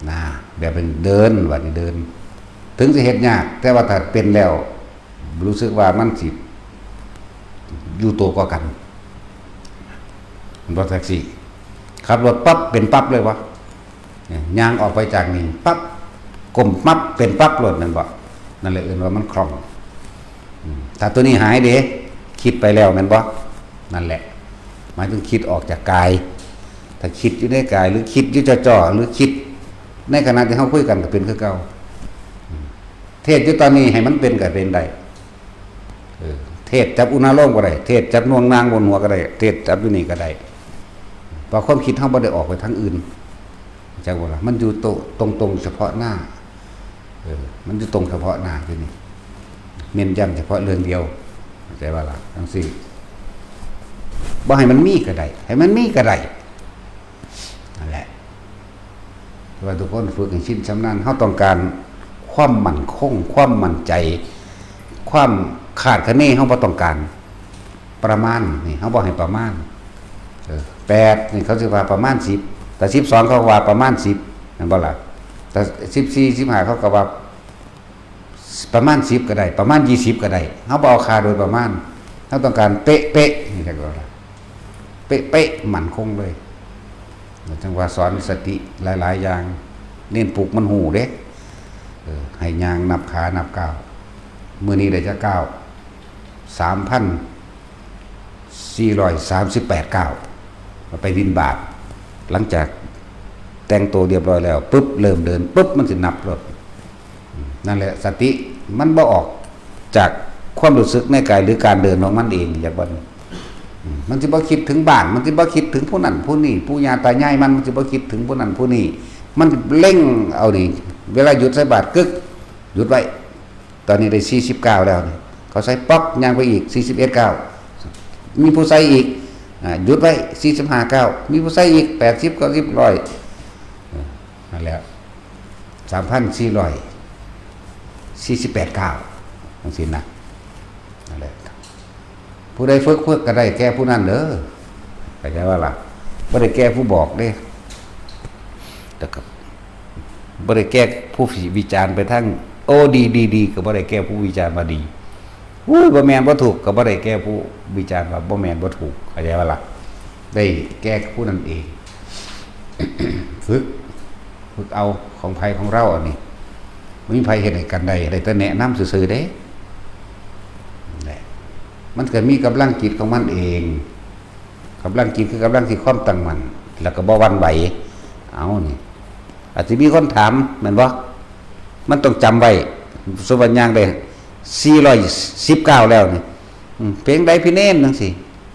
นะแบบเป็นเดินว่านี่เดินถึงสิเฮ็ดยากแต่ว่าถ้าเป็นแล้วรู้สึกว่ามันสิอยู่ตัวกว่ากันรถแท็กซี่ขับรถปั๊บเป็นปั๊บเลยวะย่างออกไปจากนี่ปั๊บก้มปั๊บเป็นปั๊บรถนั่นบ่นั่นเลยเอิ้นว่ามันคล่องถ้าตัวนี้หายเด้คิดไปแล้วแม่นบ่นั่นแหละหมายถึงคิดออกจากกายถ้าคิดอยู่ในกายหรือคิดอยู่จ่อๆหรือคิดในขณะที่เฮาคุยกันก็เป็นคือเก่าเทศอยู่ตอนนี้ให้มันเป็นก็เป็นได้เทศจับอุณาโลมก็ได้เทศจับนวงนางบนหัวก็ได้เทศจับอยู่นี่ก็ได้เพราะความคิดเฮาบ่ได้ออกไปทางอื่นจังว่าล่ะมันอยู่ตรงเฉพาะหน้ามันอยู่ตรงเฉพาะหน้าคือนี่เน้นย้ำเฉพาะเรื่องเดียวเข้าใจว่าล่ะจังซี่บ่ให้มันมีก็ได้ให้มันมีก็ได้นั่นแหละว่าทุกคนฝึกให้ชินชำนาญเฮาต้องการความมั่นคงความมั่นใจความ ขาดคะเนเฮาบ่ต้องการประมาณนี่เฮาบ่ให้ประมาณ8นี่เขาสิว่าประมาณ10แต่12เขาว่าประมาณ10นั่นบ่ล่ะแต่14 15เขาก็ว่าประมาณ10ก็ได้ประมาณ20ก็ได้เฮาบ่เอาค่าโดยประมาณเฮาต้องการเป๊ะๆนี่จังว่าล่ะเป๊ะๆมั่นคงเลยจังว่าสอนสติหลายๆอย่างเน้นปลูกมันหูเด้ให้ยางนับขานับก้าวมื้อนี้ได้จะก้าว3,438ก้าวไปบิณฑบาตหลังจากแต่งตัวเรียบร้อยแล้วปุ๊บเริ่มเดินปุ๊บมันสินับรถนั่นแหละสติมันบ่ออกจากความรู้สึกในกายหรือการเดินของมันเองอย่างบ่มันสิบ่คิดถึงบ้านมันสิบ่คิดถึงผู้นั้นผู้นี้ปู่ย่าตายายมันสิบ่คิดถึงผู้นั้นผู้นี้มันเร่งเอานี่เวลาหยุดใส่บาตรกึกหยุดไว้ตอนนี้ได้49แล้วนี่เขาใส่ป๊อกย่างไปอีก41ก้าวมีผู้ใส่อีกหยุดไว้45ก้าวมีผู้ใส่อีก80 90 100นั่นแหละ3,448ก้าวจังซี่นะนั่นแหละผู้ใดฝึกก็ได้แก้ผู้นั้นเด้อเข้าใจว่าล่ะบ่ได้แก้ผู้บอกเด้แต่ก็บ่ได้แก้ผู้วิจารณ์ไปทั้งโอ้ดีก็บ่ได้แก้ผู้วิจารณ์ว่าดีอุ้ยบ่แม่นบ่ถูกก็บ่ได้แก้ผู้วิจารณ์ว่าบ่แม่นบ่ถูกเข้าใจว่าล่ะได้แก้ผู้นั้นเอง ฝึกเอาของไผของเราอันนี้บ่มีไผเฮ็ดให้กันได้แต่แนะนำซื่อๆเด้มันก็มีกำลังจิตของมันเองกำลังจิตคือกำลังที่ความตั้งมั่นแล้วก็บ่หวั่นไหวเอานี่อาจจะมีคนถามแม่นบ่มันต้องจำไว้สุวรรณย่างได้419แล้วนี่เพลงใดพี่เน้นจังซี่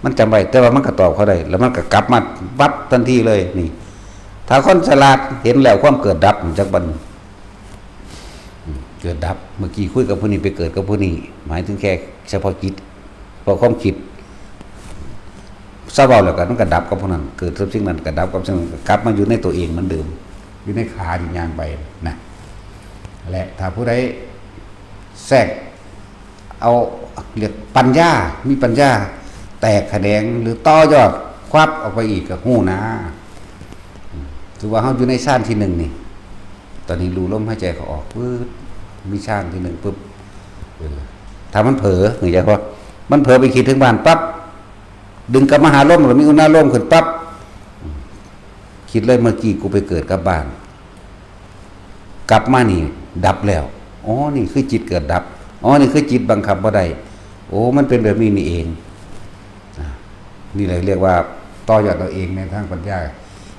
มันจำไว้แต่ว่ามันก็ตอบเขาได้แล้วมันก็กลับมาวัดทันทีเลยนี่ถ้าคนฉลาดเห็นแล้วความเกิดดับจักบัดเกิดดับเมื่อกี้คุยกับผู้นี้ไปเกิดกับผู้นี้หมายถึงแค่เฉพาะจิตพอความคิดทราบเอาแล้วกันมันก็ดับกับผู้นั้นเกิดสิ่งนั้นก็ดับกับสิ่งนั้นกลับมาอยู่ในตัวเองเหมือนเดิมอยู่ในขาอยู่ย่างไปนะและถ้าผู้ใดแทรกเอาเรียกปัญญามีปัญญาแตกแขนงหรือต่อยอดควับออกไปอีกก็ฮู้นะถือว่าเฮาอยู่ในชาติที่1นี่ตอนนี้รู้ลมหายใจเขาออกปึ๊บมีชาติที่1ปึ๊บถ้ามันเผลอหรือจะว่ามันเผลอไปคิดถึงบ้านปั๊บดึงกลับมาหาลมหรือมีอุณหภูมิขึ้นปั๊บคิดเลยเมื่อกี้กูไปเกิดกับบ้านกลับมานี่ดับแล้วอ๋อนี่คือจิตเกิดดับอ๋อนี่คือจิตบังคับบ่ได้โอ้มันเป็นแบบนี้นี่เองนี่เลยเรียกว่าต่อยอดเราเองในทางปัญญา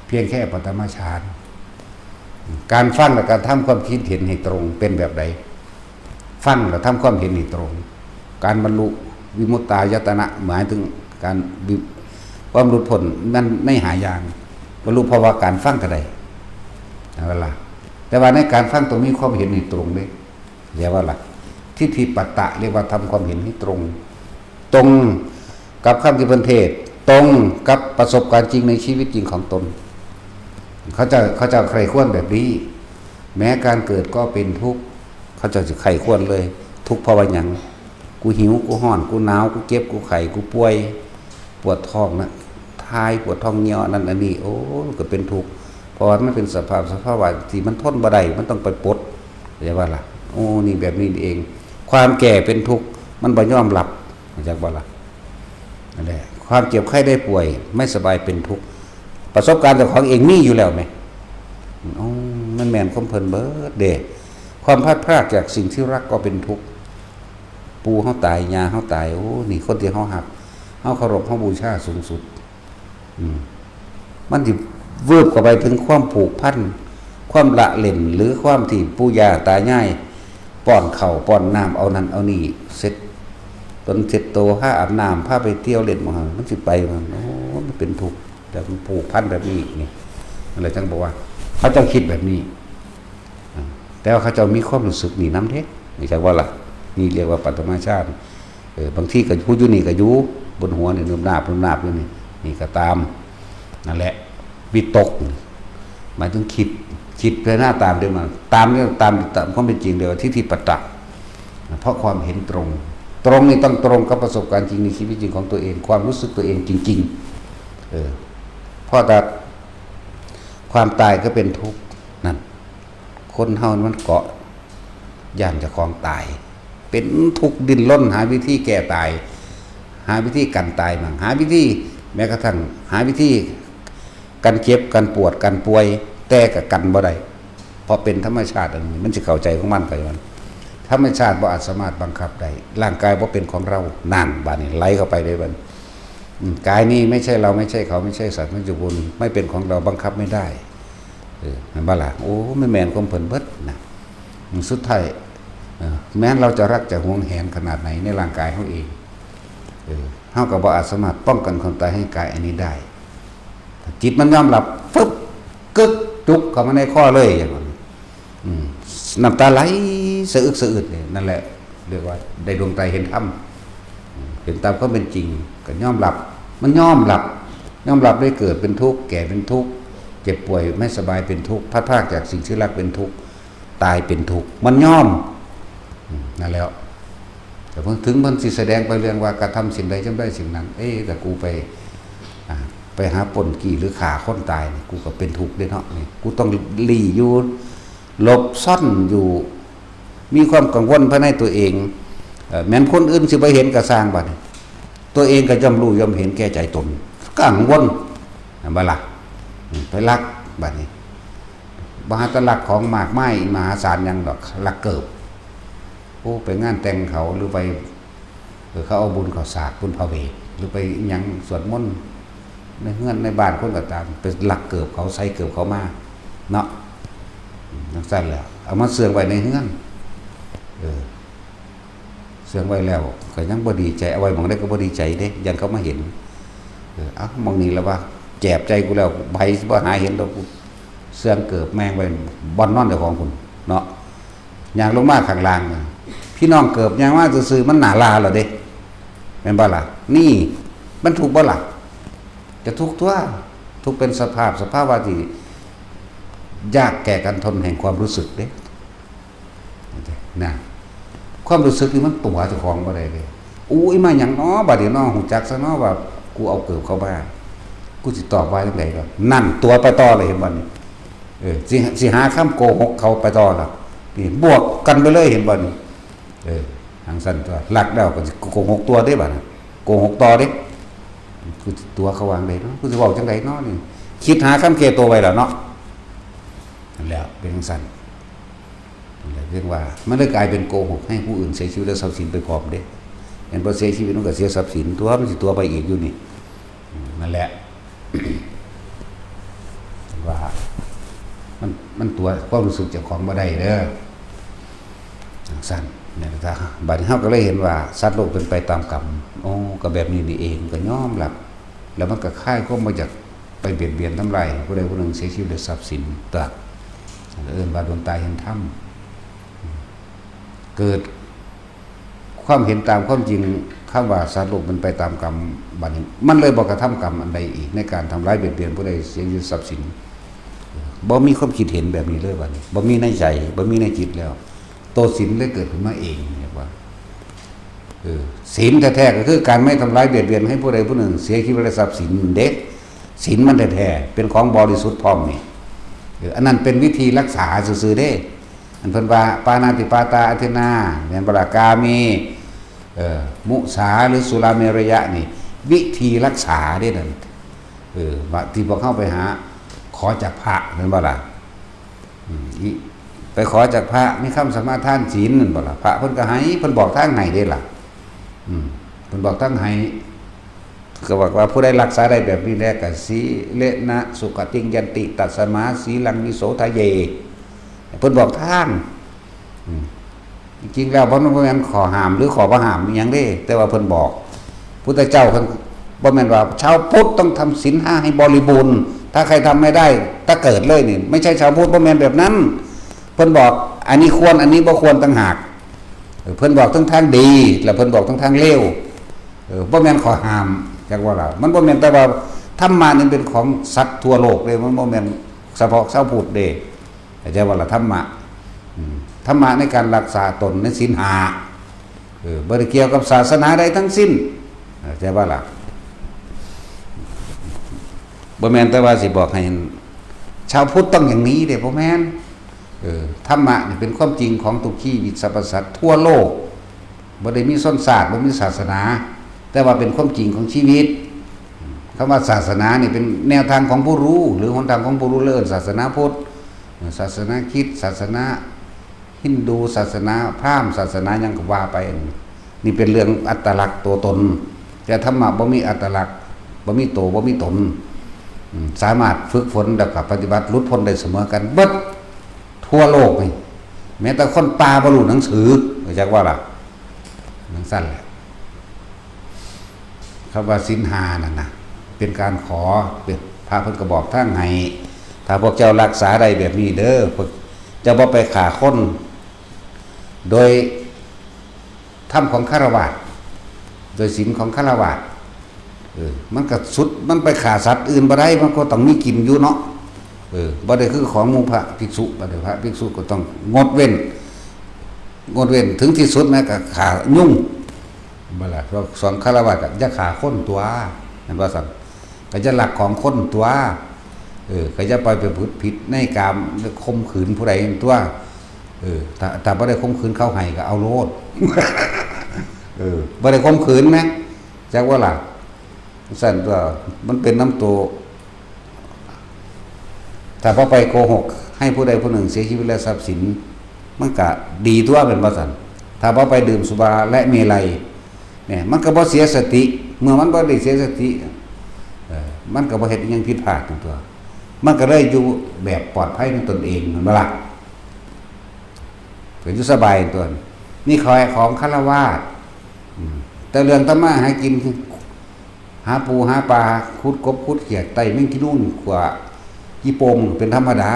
เพียงแค่ปฐมฌานการฟังและการทำความคิดเห็นให้ตรงเป็นแบบใดฟังและทำความเห็นให้ตรงการบรรลุวิมุตตายตนะหมายถึงการความหลุดพ้นมันไม่หายางบรรลุเพราะว่าการฟังก็ได้เวลาแต่ว่าในการฟังตรงนี้ความเห็นให้ตรงเลยเรียกว่าหลักทิฏฐิปัตตะเรียกว่าทำความเห็นให้ตรงกับคำที่เพิ่นเทศตรงกับประสบการณ์จริงในชีวิตจริงของตนเขาจะใครควรแบบนี้แม้การเกิดก็เป็นทุกข์เขาจะใครควรเลยทุกข์เพราะว่าหยังกูหิวกูห้อนกูหนาวกูเจ็บกูไข้กูป่วยปวดท้องนะทายปวดท้องเหี่ยวนั่นอันนี้โอ้ก็เป็นทุกข์เพราะว่ามันเป็นสภาวะที่มันทนบ่ได้มันต้องไปปลดเรียกว่าล่ะโอ้นี่แบบนี้เองความแก่เป็นทุกข์มันบ่ยอมรับเรียกว่าล่ะนั่นแหละความเจ็บไข้ได้ป่วยไม่สบายเป็นทุกข์ประสบการณ์จากของเองมีอยู่แล้วไหมอ๋อมันแม่นคมเพลินเบิดเด้ความพลาดพลาดจากสิ่งที่รักก็เป็นทุกข์ปูเฮาตายยาเฮาตายโอ้นี่คนที่เฮาหักเฮาเคารพเฮาบูชาสูงสุดมันสิวืบเข้าไปถึงความผูกพันความละเล่นหรือความที่ปู่ย่าตายายป้อนข้าวป้อนน้ำเอานั่นเอานี่เสร็จตนเสร็จโตพาอาบน้ำพาไปเที่ยวเล่นมันสิไปมันโอ้มันเป็นทุกข์แต่มันผูกพันแบบนี้นี่อะไรจังบอกว่าเขาเจ้าคิดแบบนี้แต่ว่าเขาเจ้ามีความรู้สึกนี่น้ำเทศนี่ใช่ว่าล่ะนี่เรียกว่าปฐมฌานบางที่ก็ผู้อยู่นี่ก็อยู่บนหัวนี่นุ่มนาบอยู่นี่ก็ตามนั่นแหละวิตกหมายถึงคิดเพื่อหน้าตามเดียวมาตามความเป็นจริงเดียวทิฏฐิปัตตะเพราะความเห็นตรง ตรงนี่ต้องตรงกับประสบการณ์จริงในชีวิตจริงของตัวเองความรู้สึกตัวเองจริงๆเพราะแต่ความตายก็เป็นทุกข์นั่นคนเฮามันเกาะย่านจะคลองตายเป็นทุกข์ดิ้นรนหาวิธีแก้ตายหาวิธีกันตายมั่งหาวิธีแม้กระทั่งหาวิธีกันเจ็บกันปวดกันป่วยแต่ก็กันบ่ได้เพราะเป็นธรรมชาติอันนี้มันจะเข้าใจของมันไปมันธรรมชาติบ่อาจสามารถบังคับได้ร่างกายบ่เป็นของเรานั่นบาดนี้ไหลเข้าไปเลยบัดกายนี้ไม่ใช่เราไม่ใช่เขาไม่ใช่สัตว์ไม่ใช่บุญไม่เป็นของเราบังคับไม่ได้มันบ่ล่ะโอ้ไม่แม่นความเพิ่นเบิดนะสุดท้ายแม้เราจะรักจะหวงแหนขนาดไหนในร่างกายเขาเองเฮาก็บ่อาจสามารถป้องกันความตายให้กายอันนี้ได้จิตมันยอมรับฟึบกึกจุกเข้ามาในข้อเลยอย่างนั้นน้ำตาไหลสะอึกสะอึดเนี่ยนั่นแหละเรียกว่าได้ดวงตาเห็นธรรมเห็นตามก็เป็นจริงก็ยอมรับมันยอมรับได้เกิดเป็นทุกข์แก่เป็นทุกข์เจ็บป่วยไม่สบายเป็นทุกข์พัดพรากจากสิ่งที่รักเป็นทุกข์ตายเป็นทุกข์มันยอมนั่นแล้วแต่พอถึงมันสิแสดงไปเรื่องว่ากระทำสิ่งใดจำได้สิ่งนั้นแต่กูไปหาปนกี่หรือขาคนตายกูก็เป็นทุกข์ด้วยเนาะนี่กูต้องหลีอยู่หลบซ่อนอยู่มีความกังวลภายในตัวเองแม้นคนอื่นสิไปเห็นก็สร้างบัดตัวเองก็ย่อมรู้ย่อมเห็นแก่ใจตนกังวลบ่ล่ะไปลักบัดนี้มหาตลักของมากไม้มหาศาลยังดอกลักเกิบโอ้ไปงานแต่งเขาหรือไปเขาเอาบุญเขาสากบุญพระเวทหรือไปยังสวดมนต์ในเฮือนในบ้านคนก็ตามไปลักเกิบเขาใส่เกิบเขามาเนาะนักสั้นแล้วเอามาเสื่องไว้ในเฮือนเสื่องไว้แล้วก็ยังบ่ดีใจเอาไว้มองได้ก็บ่ดีใจเด้ยันเขามาเห็นมองนี่แล้วว่าแจบใจกูแล้วใบบ่หาเห็นดอกกูเสื่องเกิบแมงไว้บ่อนนอนเจ้าของคุณเนาะอย่างลงมาข้างล่างพี่น้องเกิบอย่างว่าซื่อๆมันหนาลาเหรอเด้แม่นบ่ล่ะนี่มันถูกบ่ล่ะจะทุกข์ตัวทุกข์เป็นสภาพว่าที่ยากแก่การทนแห่งความรู้สึกเด้นะความรู้สึกนี่มันตัวเจ้าของบ่ได้เลยอู้ยมาหยังน้อบัดนี้น้อหูจักซะน้อว่ากูเอาเกิบเข้าบ้านกูสิตอบว่าจังได๋ล่ะนั่นตัวไปต่อเลยเห็นบ่นี่สิหาคำโกหกเขาไปต่อล่ะนี่บวกกันไปเลยเห็นบ่นี่ทางสั้นตัวหลักแล้วก็โกหกตัวได้บัดโกหกต่อเด้กูตัวเขาวางได้เนาะกูสิเว้าจังได๋เนาะนี่คิดหาคำเกตัวไว้แล้วเนาะนั่นแล้วเป็นทางสั้นเรียกว่ามันเลยกลายเป็นโกหกให้ผู้อื่นเสียชีวิตและทรัพย์สินไปพร้อมเด้เห็นบ่เสียชีวิตมันก็เสียทรัพย์สินตัวมันสิตัวไปอีกอยู่นี่นั่นแหละว่ามันตัวความรู้สึกเจ้าของบ่ได้เด้อสั้นเนี่ยนะบัดนี้เฮาก็เลยเห็นว่าสัตว์โลกเป็นไปตามกรรมโอ้ก็แบบนี้นี่เองก็ยอมรับแล้วมันก็คายความมาจากไปเบียดเบียนทำลายผู้ใดผู้หนึ่งเสียชีวิตด้วยทรัพย์สินตรัสว่าดวงตาเห็นธรรมเกิดความเห็นตามความจริงคำว่าสัตว์โลกเป็นไปตามกรรมบัดนี้มันเลยบ่กระทำกรรมอันใดอีกในการทำร้ายเบียดเบียนผู้ใดเสียชีวิตทรัพย์สินบ่มีความคิดเห็นแบบนี้เลยบัดนี้บ่มีในใจบ่มีในจิตแล้วโตศีลเลยเกิดขึ้นมาเองเรียกว่าศีลแท้ๆก็คือการไม่ทำร้ายเบียดเบียนให้ผู้ใดผู้หนึ่งเสียชีวิตและทรัพย์สินเด็กศีลมันแท้ๆเป็นของบริสุทธิ์พร้อมนี่อันนั้นเป็นวิธีรักษาซื่อๆเด้อันเพิ่นว่าปานาติปาตาอธินาแม่นบ่ล่ะกาเมมุสาหรือสุราเมรยะนี่วิธีรักษาเด้นั่นว่าที่พวกเข้าไปหาขอจากพระแม่นบ่ล่ะไปขอจากพระมีคำสมาทานศีลนั่นบ่ล่ะพระเพิ่นก็ให้เพิ่นบอกทางไหนเด้ล่ะเพิ่นบอกทางให้ก็บอกว่าผู้ใดรักษาได้แบบนี้แล้วก็สีเลนะสุขติงยันติตัสสมาสีลังวิโสทะเยเพิ่นบอกทางจริงๆแล้วบ่แม่นขอห้ามหรือขอบ่ห้ามหยังเด้แต่ว่าเพิ่นบอกพุทธเจ้าเพิ่นบ่แม่นว่าชาวพุทธต้องทำศีล5ให้บริบูรณ์ถ้าใครทำไม่ได้ถ้าเกิดเลยนี่ไม่ใช่ชาวพุทธบ่แม่นแบบนั้นเพิ่นบอกอันนี้ควรอันนี้บ่ควรต่างหากเพิ่นบอกทั้งทางดีแล้วเพิ่นบอกทั้งทางเลวบ่แม่นขอห้ามจังว่าล่ะมันบ่แม่นแต่ว่าธรรมะนี่เป็นของสัตว์ทั่วโลกเลยมันบ่แม่นเฉพาะชาวพุทธเด้แต่ว่าล่ะธรรมะในการรักษาตนในศีล บ่ได้เกี่ยวกับศาสนาใดทั้งสิ้นเข้าใจบ่ล่ะบ่แม่นแต่ว่าสิบอกให้ชาวพุทธต้องอย่างนี้เด้บ่แม่นธรรมะนี่เป็นความจริงของทุกชีวิตสรรพสัตว์ทั่วโลกบ่ได้มีส้นศาสตร์บ่มีศาสนาแต่ว่าเป็นความจริงของชีวิตคำว่าศาสนานี่เป็นแนวทางของผู้รู้หรือหนทางของผู้รู้เลิศศาสนาพุทธศาสนาคริสต์ศาสนาฮินดูศาสนาพราหมณ์ศาสนาหยังก็ว่าไปนี่เป็นเรื่องอัตลักษณ์ตัวตนแต่ธรรมะบ่มีอัตลักษณ์บ่มีตัวบ่มีตนสามารถฝึกฝนแล้วก็ปฏิบัติหลุดพ้นได้เสมอกันเบิดทั่วโลกนี่แม้แต่คนป่าบ่รู้หนังสือเข้าใจว่าล่ะนั่นสั้นแหละคำว่าศีล5นั่นน่ะเป็นการขอเป็นพระเพิ่นก็บอกทางให้ถ้าพวกเจ้ารักษาได้แบบนี้เด้อพวกเจ้าบ่ไปฆ่าคนโดยธรรมของฆราวาสโดยศีลของฆราวาสมันก็สุดมันไปฆ่าสัตว์อื่นบ่ได้มันก็ต้องมีกินอยู่เนาะบ่ได้คือของหมู่พระภิกษุบ่ได้พระภิกษุก็ต้องงดเว้นถึงที่สุดแม้ก็ฆ่ายุ่งบ่ล่ะเพราะสอนฆราวาสก็อย่าฆ่าคนตัวนั่นว่าซั่นก็จะลักของคนตัวก็จะปล่อยไปผิดในกามข่มขืนผู้ใดตัวถ้าบ่ได้ข่มขืนเขาให้ก็เอาโลดบ่ได้ข่มขืนนะจักว่าล่ะสั่นตัวมันเป็นน้ำตัวถ้าพอไปโกหกให้ผู้ใดผู้หนึ่งเสียชีวิตและทรัพย์สินมันก็ดีตัวเป็นว่าซั่นถ้าพอไปดื่มสุราและเมลัยเนี่ยมันก็บ่เสียสติเมื่อมันบ่ได้เสียสติมันก็บ่เฮ็ดอิหยังผิดพลาดตัวมันก็เลยอยู่แบบปลอดภัยในตนเองนั่นบ่ล่ะก็อยู่สบายตัวนี่คอยของฆราวาสแต่เรื่องธรรมะให้กินหาปูหาปลาขุดกบขุดเขียดไต่แมงกินู่นกว่ากี่โปมเป็นธรรมดา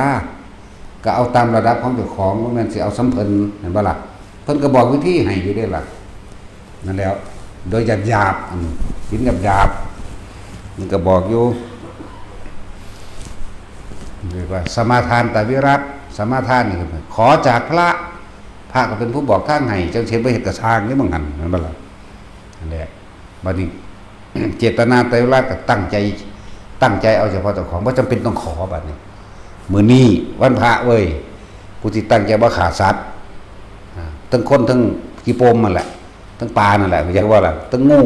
ก็เอาตามระดับของเจ้าของบ่แม่นสิเอาสำเพิ่นเห็นบ่ล่ะเพิ่นก็บอกวิธีให้อยู่ได้ล่ะนั่นแล้วโดยหยาบๆสินหยาบๆมันก็บอกอยู่เรียกว่าสมาทานตวิรัตสมาทานนี่ขอจากพระก็เป็นผู้บอกทางให้เจ้าเชฟไปเฮ็ดกระชางนี่บ่งั้นนั่นบ่ล่ะนั่นแหละบัดนี้ เจตนาไตรลักษณ์ก็ตั้งใจเอาเฉพาะเจ้าของบ่จำเป็นต้องขอบัดนี้มื้อนี้วันพระเว้ยผู้ที่ตั้งใจบ่ฆ่าสัตว์ทั้งคนทั้งขี้โปมนั่นแหละทั้งปลานั่นแหละเข้าใจว่าล่ะทั้งงู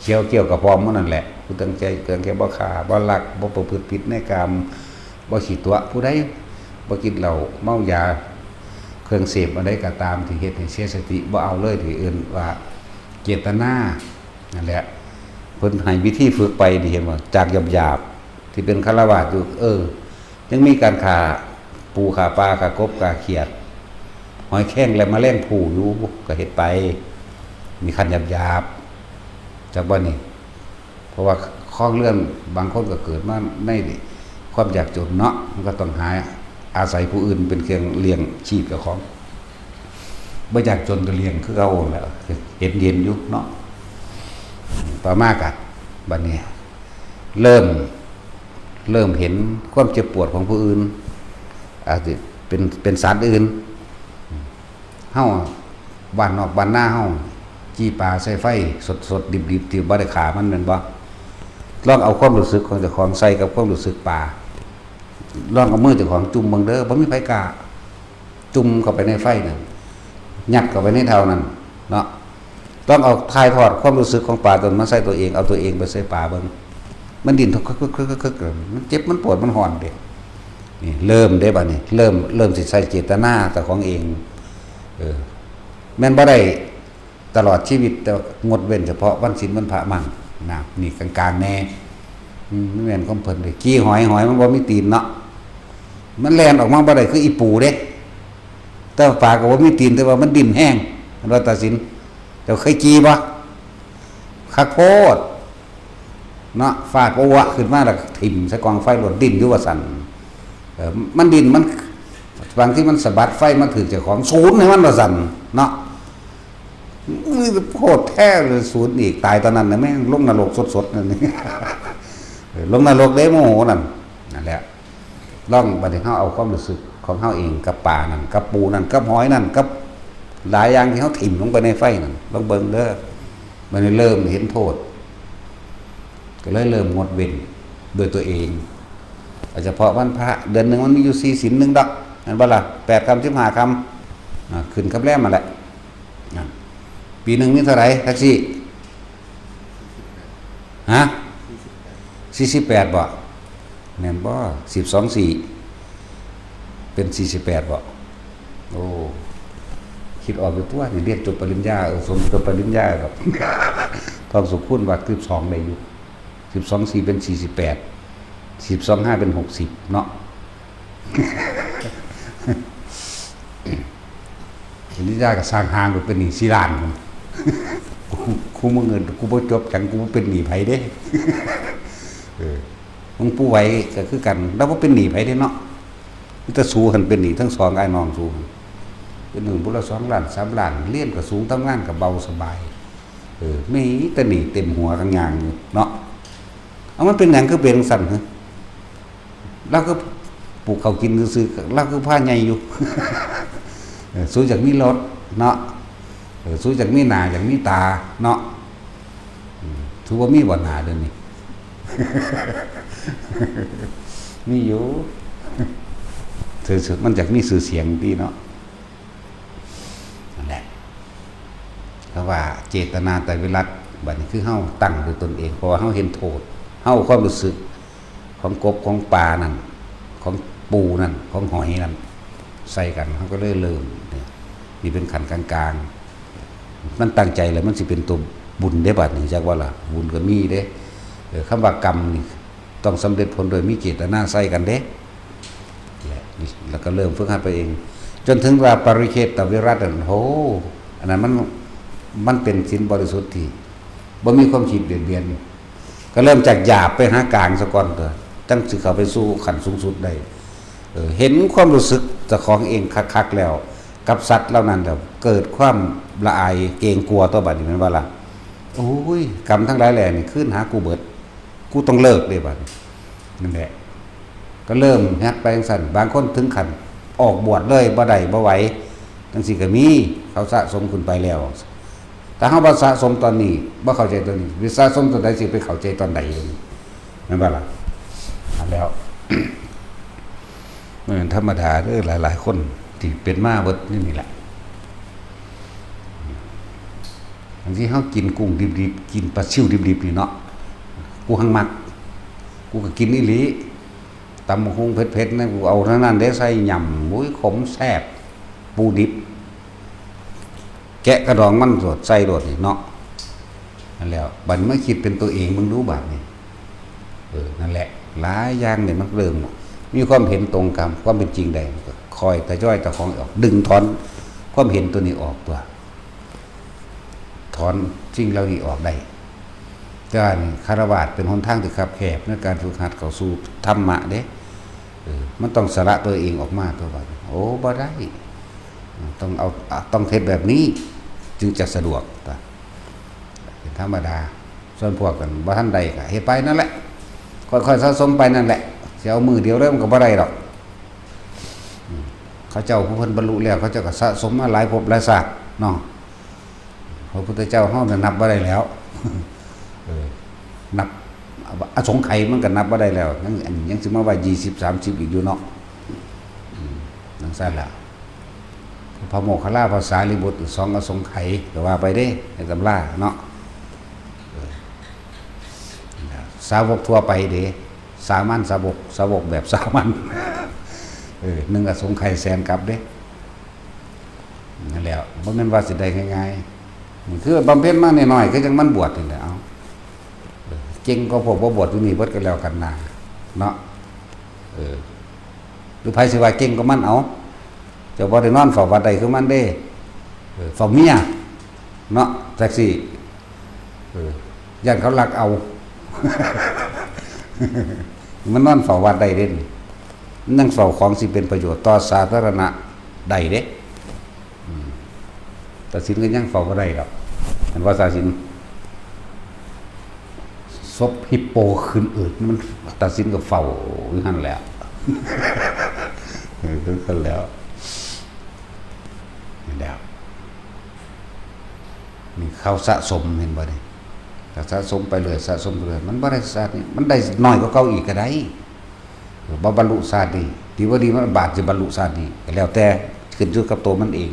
เขียวเกี่ยวกับพร้อมมันนั่นแหละผู้ตั้งใจเกินแค่บ่ฆ่าบ่ลักบ่ประพฤติผิดในกามบ่ขี้ตัวผู้ใดบ่กินเหล้าเมายาเครื่องเสพอันใดก็ตามที่เฮ็ดให้เสียสติบ่เอาเลยที่อื่นว่าเจตนานั่นแหละเพิ่นให้วิธีฝึกไปดีเห็นบ่จากหยาบๆที่เป็นฆราวาสอยู่ยังมีการฆ่าปูฆ่าปลาฆ่ากบฆ่าเขียดหอยแข้งและแมลงภู่อยู่ก็เฮ็ดไปมีขั้นหยาบๆจากบ่นี่เพราะว่าข้องเลื่อนบางคนก็เกิดมาในความยากจนเนาะมันก็ต้องหาอาศัยผู้อื่นเป็นเครื่องเลี้ยงชีพเจ้าของบ่อยากจนก็เลี้ยงคือเก่าแล้วเห็นอยู่เนาะต่อมาก็บัดนี้เริ่มเห็นความเจ็บปวดของผู้อื่นอาจจะเป็นสัตว์อื่นเฮาบ้านนอกบ้านหน้าเฮาจี้ปลาใส่ไฟสดๆดิบๆที่บ่ได้ขามันแม่นบ่ลองเอาความรู้สึกของเจ้าของใส่กับความรู้สึกปลาลองเอามือเจ้าของจุ่มเบิ่งเด้อบ่มีไผกล้าจุ่มเข้าไปในไฟนั่นยัดเข้าไปในเท่านั้นเนาะต้องเอาถ่ายทอดความรู้สึกของปลาตัวมาใส่ตัวเองเอาตัวเองไปใส่ปลาเบิ่งมันดิ้นคึกๆมันเจ็บมันปวดมันร้อนเด้นี่เริ่มได้บัดนี้เริ่มสิใส่เจตนาแต่ของเองแม่นบ่ได้ตลอดชีวิตแต่งดเว้นเฉพาะวันศีลวันพระมั่งนะนี่กลางๆแน่แม่นของเพิ่นเลยกี้หอยมันบ่มีตีนเนาะมันแล่นออกมาบ่ได้คืออีปูเด้แต่ปลาก็บ่มีตีนแต่ว่ามันดิ้นแห้งมันว่าตัดสินเจ้าเคยกี้บ่คักโพดเนาะฟาดโอวะขึ้นมาแล้วถิ่มใส่กองไฟหล่นดิ้นอยู่ว่าสั่นมันดิ้นมันบางที่มันสะบัดไฟมาถึงเจ้าของศูนย์ให้มันว่าสั่นเนาะโคตรแท้เลยศูนย์อีกตายตอนนั้นนะแม่งลงนรกสดๆนั่นนี่ ลงนรกได้โมโหนั่นแหละล่องบัดนี้เฮาเอาความรู้สึกของเฮาเองกับป่านั่นกับปูนั่นกับหอยนั่นกับ หลายอย่างที่เขาถิ่มลงไปในไฟนั่นลองเบิ่งเด้อมันเริ่มเห็นโทษก็เลยเริ่มงดเว้นโดยตัวเองเฉพาะวันพระเดือนหนึ่งมันมีอยู่4 ศีล1 ดอกนั่นบ่ล่ะ8 คำ 15 คำขึ้นกับแรมมาแหละปีหนึ่งมีเท่าไหร่แท็กซี่ฮะ48บ่แม่นบ่12/4เป็น48บ่โอ้คิดออกอยู่ตัวนี่เรียนจบปริญญาสมจบปริญญาครับทองสุขุนวัด12ได้อยู่12/4เป็น48 12/5เป็น60เนาะปริญญาก็สร้างห้างก็เป็นหนี้4 ล้านพุ่นกูบ่เงินกูบ่จบจังกูบ่เป็นหนี้ไผเด้มึงผู้ไว้ก็คือกันแล้วบ่เป็นหนี้ไผเด้เนาะมีแต่สู้หันเป็นหนี้ทั้ง2อ้ายน้องสู้เป็นหนึ่งผู้ละ2 ล้าน3 ล้านเรียนก็สูงทำงานก็เบาสบายมีแต่หนี้เต็มหัวทั้งอย่างอยู่เนาะเอามันเป็นหยังคือเป็นสั่นฮะเราก็ปลูกข้าวกินซื่อๆเราคือผ้าใหญ่อยู่สู้จากมีรถเนาะสู้จากมีหน้าจากมีตาเนาะถือว่ามีบ่หน้าเด้อนี่ มีอยู่มันจากมีชื่อเสียงดีเนาะนั่นแหละเพราะว่าเจตนาไตรวิรัติบัดนี้คือเฮาตั้งด้วยตนเองเพราะว่าเฮาเห็นโทษเฮาความรู้สึกของกบของปลานั่นของปูนั่นของหอยนั่นใส่กันเฮาก็เลยเริ่มนี่เป็นขันกลางๆมันตั้งใจแล้วมันสิเป็นตัวบุญได้บัดนี้จักว่าล่ะบุญก็มีเด้คำว่ากรรมนี่ต้องสำเร็จผลโดยมีเจตนาใส่กันเด้แล้วก็เริ่มฝึกหัดไปเองจนถึงว่าปริเขตวิรัติโหอันนั้นมันเป็นศีลบริสุทธิ์ที่บ่มีความคิดเบียดเบียนก็เริ่มจากหยาบไปหากลางซะก่อนเถอะจังสิเข้าไปสู่ขั้นสูงสุดได้เห็นความรู้สึกเจ้าของเองคักๆแล้วกับสัตว์เหล่านั้นแล้วเกิดความละอายเกรงกลัวต่อบัดนี้แม่นบ่ล่ะโอ้ยกรรมทั้งหลายแหล่นี่ขึ้นหากูเบิดกูต้องเลิกเด้บัดนั่นแหละก็เริ่มฮัดไปจังซั่นบางคนถึงขั้นออกบวชเลยบ่ได้บ่ไหวจังซี่ก็มีเขาสะสมขึ้นไปแล้วแต่เฮาบ่สะสมตอนนี้บ่เข้าใจตอนนี้วิสะสมตอนใดสิไปเข้าใจตอนใดแม่นบ่ล่ะแล้วมันธรรมดาเด้อหลายๆคนที่เป็นมาเบิดนี่แหละบางทีเฮากินกุ้งดิบๆกินปลาซิ่วดิบๆนี่เนาะกูหังมักกูก็กินอีหลีตำบักหุ่งเผ็ดๆนั่นกูเอาเท่านั้นได้ใส่ยำมุ้ยขมแซ่บปูดิบแกะกระดองมันสดใส่โดดนี่เนาะนั่นแล้วบัดเมื่อคิดเป็นตัวเองมึงรู้บาดนี่นั่นแหละหลายอย่างเนี่ยมันเริ่มมีความเห็นตรงกันความเป็นจริงได้คอยแต่ย่อยแต่ของออกดึงถอนความเห็นตัวนี้ออกตัวถอนสิ่งเหล่านี้ออกได้การคารวะเป็นหนทางที่คับแคบในการฝึกหัดเข้าสู่ธรรมะเด้มันต้องสละตัวเองออกมาตัวบัดโอ้บ่ได้ต้องเทศแบบนี้จึงจะสะดวกเป็นธรรมดาส่วนพวกกันบ่ทันใดก็เฮ็ดไปนั่นแหละค่อยๆสะสมไปนั่นแหละสิเอามือเดียวเริ่มก็บ่ได้ดอกเขาเจ้าผู้เพิ่นบรรลุแล้วเขาเจ้าก็สะสมมาหลายภพหลายชาติเนาะพระพุทธเจ้าเฮานับบ่ได้แล้วนับอสงไขยมันก็นับบ่ได้แล้วยังสิมาว่า20 30อีกอยู่เนาะนั่นซั่นล่ะพระโมคคัลลาภาษาลิบุตร2อสงไขยก็ว่าไปเด้ในตำราเนาะสาวกทั่วไปเด้สามัญสาวกแบบสามัญ1อสงไขยแสนกับเด้นั่นแหละบ่แม่นว่าสิได้ง่ายๆมันคือบำเพ็ญมาน้อยๆก็จังมันบวชนี่แหละเอาเก่งก็พวกบ่บวชอยู่นี่เบิดกันแล้วกันนาเนาะหรือไผสิว่าเก่งก็มันเอาเจ้าบ่ได้นอนเฝ้าวัดใดคือมันเด้เฝ้าเมียเนาะแท็กซี่ย่านเขาลักเอา มันนอนเฝ้าวัดใดเด่นนั่งเฝ้าของสิเป็นประโยชน์ต่อสาธารณะใดเด้ตัดสินก็ยังเฝ้าบ่ได้ดอกอันว่าตัดสินศพฮิปโปขึ้นอืดมันตัดสินก็เฝ้าอยู่หั่นแหละคือกันแล้วนี่แล้ว นี่เขาสะสมเห็นบ่ได้ถ้าสะสมไปเลยสะสมไปเลยมันบ่ได้ศาสตร์นี่มันได้น้อยกว่าเก่าอีกก็ได้บ่บรรลุศาสตร์นี่ดีว่าดีมันบาทสิบรรลุศาสตร์นี่ก็แล้วแต่ขึ้นอยู่กับตัวมันเอง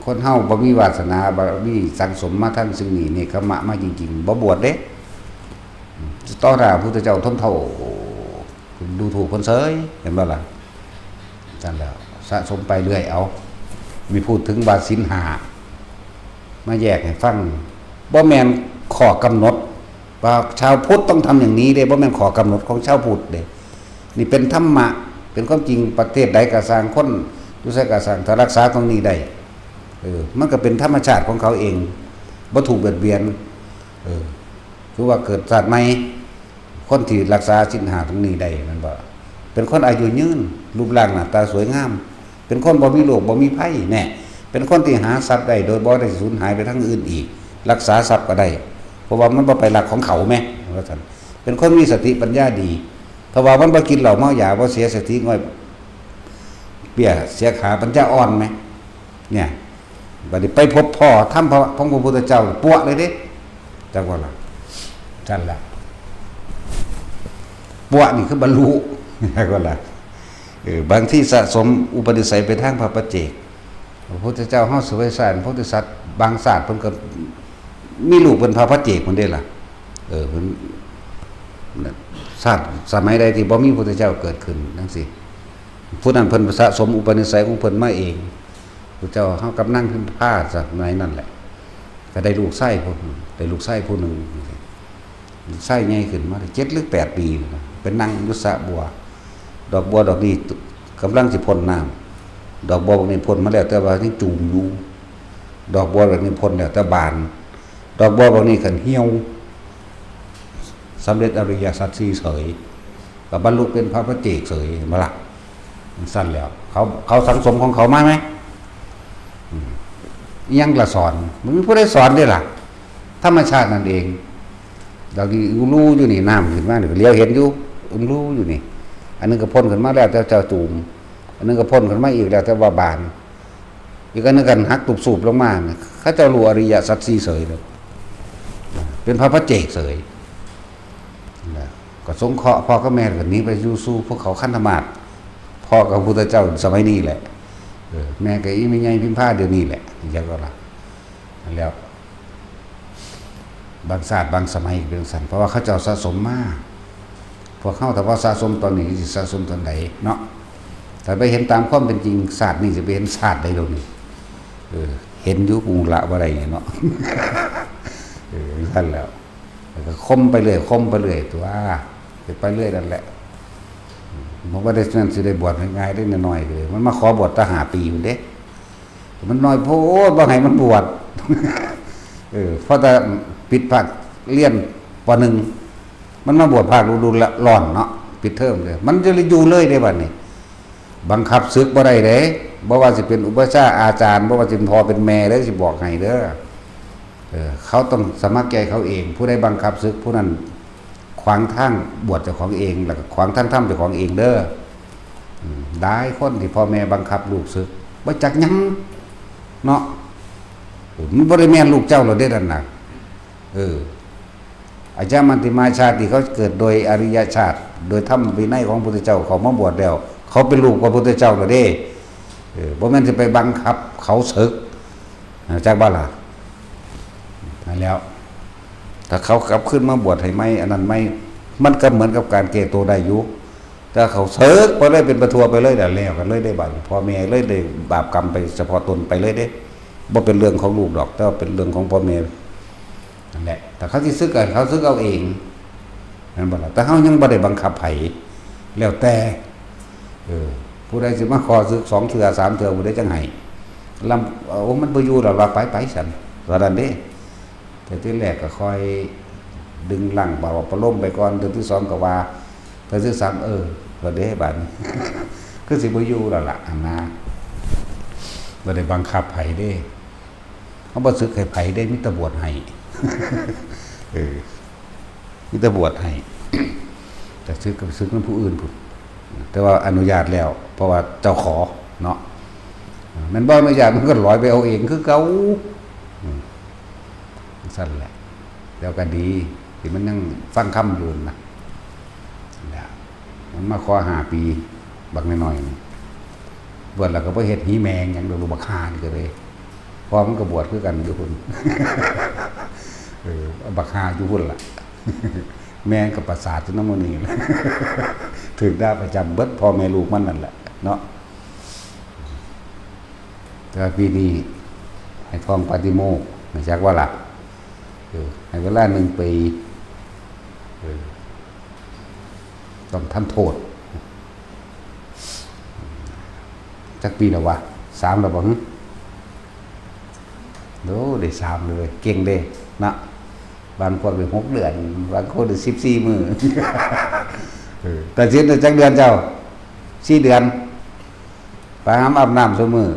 คนเฮาบ่มีวาสนาบ่มีสังสมมาทั้งสิ่งนี้นี่ขมะมาจริงๆบ่บวชเด้ต่อหน้าพระพุทธเจ้าทนเท่าดูถูกคนเสยเห็นบ่ล่ะนั่นแล้วสะสมไปเรื่อยเอามีพูดถึงว่าศีล5มาแยกให้ฟังบ่แม่นข้อกำหนดว่าชาวพุทธต้องทำอย่างนี้เด้บ่แม่นข้อกำหนดของชาวพุทธเด้นี่เป็นธรรมะเป็นความจริงประเทศใดก็สร้างคนรู้สึกก็สร้างถ้ารักษาตรงนี้ได้มันก็เป็นธรรมชาติของเขาเองบ่ถูกเบียดเบียนคือว่าเกิดชาติใหม่คนที่รักษาศีล5ตรงนี้ได้มันบ่เป็นคนอายุยืนรูปร่างหน้าตาสวยงามเป็นคนบ่มีโรคบ่มีภัยแน่เป็นคนที่หาทรัพย์ได้โดยบ่ได้สูญหายไปทางอื่นอีกรักษาทรัพย์ก็ได้เพราะว่ามันบ่ไปหลักของเขาแม่ว่าซั่นเป็นคนมีสติปัญญาดีเพราะว่ามันบ่กินเหล้าเมายาบ่เสียสติง่อยเปียเสียขาปัญญาอ่อนไหมเนี่ยบัดนี้ไปพบพ่อทำพระพุทธเจ้าปัวเลยเด้จังว่าล่ะนั่นล่ะปัวนี่คือบรรลุก็ล่ะบางที่สะสมอุปนิสัยไปทางพระปัจเจกพระพุทธเจ้าเฮาสวยสารพระพุทธสัตว์บางศาสตร์เพิ่นก็มีลูกเป็นพระปัจเจกเพิ่นได้ล่ะเพิ่นศาสตร์สมัยใดที่บ่มีพระพุทธเจ้าเกิดขึ้นจังซี่ผู้นั้นเพิ่นสะสมอุปนิสัยของเพิ่นมาเองพระเจ้าเฮากำนั่งขึ้นผ้าจากในนั่นแหละก็ได้ลูกไส้พุ่นได้ลูกไส้ผู้นึงไส้ใหญ่ขึ้นมาได้7หรือ8ปีเป็นนั่งอยู่สระบัวดอกบัวดอกนี้กำลังสิพ่นน้ำดอกบัวนี้พ่นมาแล้วแต่ว่ายังจูมอยู่ดอกบัวแบบนี้พ่นแล้วแต่บานดอกบัวแบบนี้ขันเหี่ยวสำเร็จอริยสัจสี่เฉยกับบรรลุเป็นพระปัจเจกเฉยมาละมันสั้นแล้วเขาสังสมของเขามาไหมยังละสอนมันมีผู้ได้สอนด้วยล่ะธรรมชาตินั่นเองดอกนี้รู้อยู่นี่น้ำขึ้นมาเดี๋ยวเลี้ยวเห็นอยู่รู้อยู่นี่อันนึงก็พ่นขึ้นมาแล้วแต่เจ้าจูมอันนึงก็พ่นขึ้นมาอีกแล้วแต่ว่าบานอีกอันนึงกันหักตุบสูบลงมาเขาเจ้ารู้อริยสัจสี่เสยเลยเป็นพระปัจเจกเสยก็สงเคราะห์พ่อกับแม่กันนี้ไปอยู่สู้พวกเขาขั้นธรรมาสพ่อกับพระพุทธเจ้าสมัยนี้แหละแม่กับอีไม่ไงพิมพ์ผ้าเดี๋ยวนี้แหละยังก็ละแล้วบางศาสตร์บางสมัยเป็นสันเพราะว่าเขาเจ้าสะสมมากพวกเข้าแต่ว่าสะสมตอนนี้สิสะสมตอนไหนเนาะแต่ไปเห็นตามความเป็นจริงศาสตร์นี่จะไปเห็นศาสตร์ได้ตรงนี้เห็นยุปูละว่าไรเนาะท่านแล้วก็คมไปเรื่อยคมไปเรื่อยตัวไปเรื่อยนั่นแหละผมว่าได้นั่นสิได้บวชง่ายได้น้อยๆเลยมันมาขอบวชตั้ง5 ปีมันเด้มันน้อยโพดบ่ให้มันบวชเพราะแต่ปิดภาคเรียนป.1มันมาบวชภาคฤดูร้อนเนาะปิดเทอมเลยมันจะอยู่เลยได้บัดนี้บังคับศึกบ่ได้เด้บ่ว่าสิเป็นอุปชฌาย์อาจารย์บ่ว่าสิเป็นพ่อเป็นแม่เด้สิบอกให้เด้อเขาต้องสมัครใจเขาเองผู้ใดบังคับศึกผู้นั้นขวางทางบวชเจ้าของเองแล้วก็ขวางทางธรรมเจ้าของเองเด้อได้คนที่พ่อแม่บังคับลูกศึกบ่จักหยังเนาะมันบ่ได้แม่นลูกเจ้าหรอกเด้นั่นน่ะอาจารย์มันติมาชาติเขาเกิดโดยอริยชาติโดยธรรมวินัยของพระพุทธเจ้าเขามาบวชแล้วเขาเป็นลูกพระพุทธเจ้าแล้วเด้บ่แม่นสิไปบังคับเขาศึกจักบ่ล่ะนั่นแล้วถ้าเขากลับขึ้นมาบวชให้ไม่อันนั้นไม่มันก็เหมือนกับการเกณฑ์ตัวได้อยู่ถ้าเขาศึกไปเลยเป็นประทัวไปเลยแล้วกันเลยได้บาปพ่อแม่เลยได้บาปกรรมไปเฉพาะตนไปเลยเด้บ่เป็นเรื่องของลูกดอกแต่เป็นเรื่องของพ่อแม่นั่นแหละแต่เขาสิซึกกันเขาซึกเอาเองนั่นบ่ล่ะแต่เฮายังบ่ได้บังคับไผแล้วแต่ผู้ใดสิมาขอซึก2 เทื่อ 3 เทื่อผู้ใดจังไห้ลำโอ้มันบ่อยู่แล้วว่าไปซั่นว่าดันเด้แต่ที่แรกก็ค่อยดึงหลังบ่าวประโลมไปก่อนเดือนที่2ก็ว่าเดือนที่3ว่าเด้บัดคือสิบ่อยู่แล้วล่ะนะบ่ได้บังคับไผเด้เขาบ่ซึกให้ไผได้มีแต่บวชให้มีแต่บวชให้แต่ซึกก็ซึกนำผู้อื่นพุ่นแต่ว่าอนุญาตแล้วเพราะว่าเจ้าขอเนาะมันบ่อนุญาตมันก็ลอยไปเอาเองคือเก่า สั้นแหละแล้วก็ดีที่มันยังฟังคำอยู่นะแล้วมันมาขอ5 ปีบักน้อยๆบวชแล้วก็บ่เฮ็ดหีแมงหยังโดนบักฮานก็เลยพอมันก็บวชคือกันอยู่พุ่น บักฮาอยู่พุ่นล่ะ แม่กับประสาทจนน้ำมันนี่ ถึงได้ประจำเบิดพ่อแม่ลูกมันนั่นแหละเนาะแต่ปีนี้ให้ท่องปาฏิโมกข์ไม่จักว่าล่ะให้เวลา1 ปีต้องทำโทษจักปีแล้ววะ3แล้วบ่ฮึโอ้ได้3เลยเก่งเด้นะบางคนได้6 เดือนบางคนได้14 มื้อ แต่สิจักเดือนเจ้า4 เดือนไปหามอาบน้ำซุมื้อ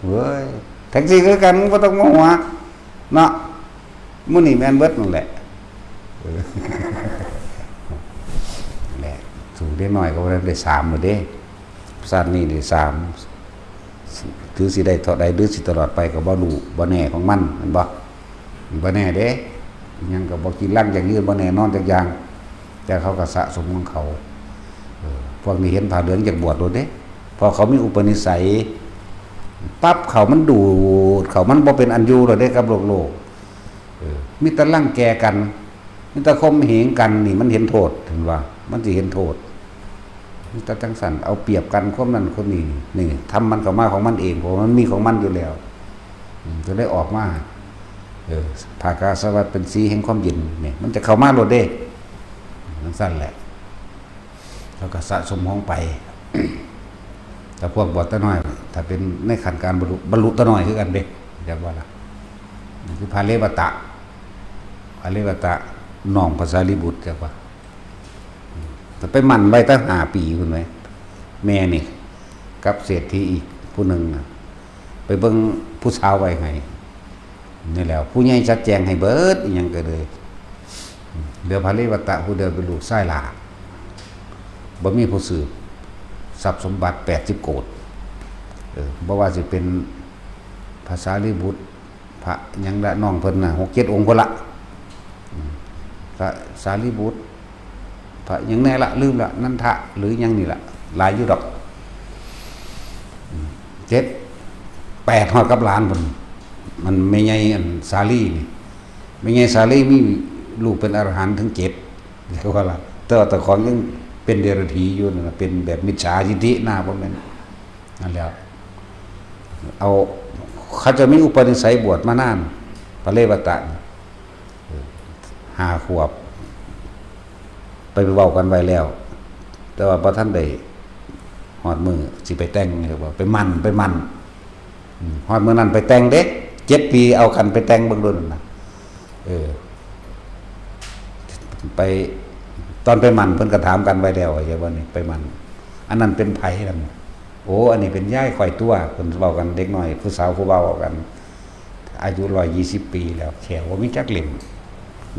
เว้ยแท็กซี่คือกันบ่ต้องมาหัวเนาะมื้อนี้แม่นเบิดนั่นแหละแหละสูงได้น้อยก็ได้3แล้วเด้สัตว์นี่ได้3ถือสิได้เท่าใดหรือสิตลอดไปก็บ่รู้บ่แน่ของมันแม่นบ่แน่เด้ยังก็บ่กินลังอย่างยืนบ่แน่นอนจักอย่างแต่เขาก็สะสมของเขาพวกนี้เห็นผ้าเหลืองจากบวชโดดเด้พอเขามีอุปนิสัยปั๊บเขามันดูดเขามันบ่เป็นอันอยู่แล้วเด้กับโลกมีแต่ลังแกกันมีแต่ข่มเหงกันนี่มันเห็นโทษถึงว่ามันสิเห็นโทษมีแต่จังสั่นเอาเปรียบกันคนนั้นคนนี้นี่ทำมันเข้ามาของมันเองเพราะมันมีของมันอยู่แล้วจะได้ออกมาภากาสวัสดิ์เป็นสีแห่งความเย็นนี่มันจะเข้ามาโลดเด้มันสั้นแหละแล้วก็สะสมของไป แต่พวกบวชตะน้อยถ้าเป็นในขั้นการบรรลุตะน้อยคือกันเด้จักว่าล่ะนี่คือพาเลวตะน้องภาษาลิบุตรจักว่าแต่ไปมั่นไว้ตั้ง5 ปีคุณไหมแม่นี่กับเศรษฐีอีกผู้หนึ่งไปเบิ่งผู้สาวไว้ให้นี่แล้วผู้ใหญ่ชัดแจงให้เบิดอีหยังก็เลยเดี๋ยวพระเลวตะผู้เดินเป็นลูกชายหลาบ่มีผู้สืบทรัพย์สมบัติ80 โกฏบ่ว่าสิเป็นภาษาลิบุตรพระหยังละน้องเพิ่นน่ะ6-7 องค์พุ่นละพระสารีบุตรพระหยังแน่ละลืมละนันทะหรือหยังนี่ล่ะหลายอยู่ดอก7-8ฮอดกับหลานเพิ่นมันไม่ใหญ่อันสาลีนี่ไม่ใหญ่สาลีมีลูกเป็นอรหันต์ถึง7เรียกว่าล่ะแต่ของยังเป็นเดรัจฉีอยู่นั่นน่ะเป็นแบบมิจฉาทิฏฐิหน้าบ่แม่นนั่นแล้วเอาเขาจะมีอุปนิสัยบวชมานานพระเลวตะ5 ขวบไปเว้ากันไว้แล้วแต่ว่าบ่ทันได้ฮอดมื้อสิไปแต่งเรียกว่าไปมั่นฮอดมื้อนั้นไปแต่งเด้7 ปีเอากันไปแต่งเบิ่งโดนนั่นน่ะไปตอนไปมั่นเพิ่นก็ถามกันไว้แล้วว่าว่านี่ไปมั่นอันนั้นเป็นไผล่ะโอ้อันนี้เป็นย่ายข่อยตัวเพิ่นเว้ากันเด็กน้อยผู้สาวผู้เว้ากันอายุ120 ปีแล้วแขวบ่มีจักเล่ม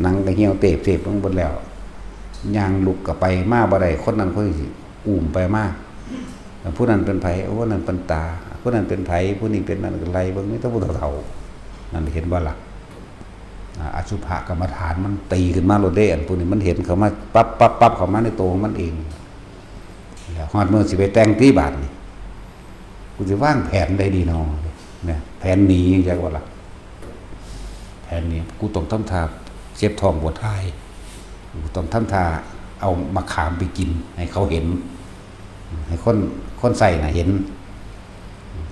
หนังก็เหี่ยวเตบลงเบิดแล้วย่างลุกก็ไปมาบ่ได้คนนั้นคนนี้อุ้มไปมาผู้นั้นเป็นไผโอ้นั่นเป็นตาผู้นั้นเป็นไผผู้นี้เป็นนั่นไรเบิ่งมีแต่ผู้เฒ่าๆนั่นเห็นบ่ล่ะอสุภกรรมฐานมันตีขึ้นมาโลดเด้อันพวกนี้มันเห็นเขามาปั๊บเข้ามาในตัวของมันเองแล้วฮอดมื้อสิไปแต่งที่บาดนี่กูสิวางแผนได้ดีเนาะเนี่ยแผนหนีจักว่าล่ะแผนนี้กูต้องทำท่าเจ็บท้องปวดท้ายกูต้องทำท่าเอามะขามไปกินให้เขาเห็นให้คนใส่น่ะเห็น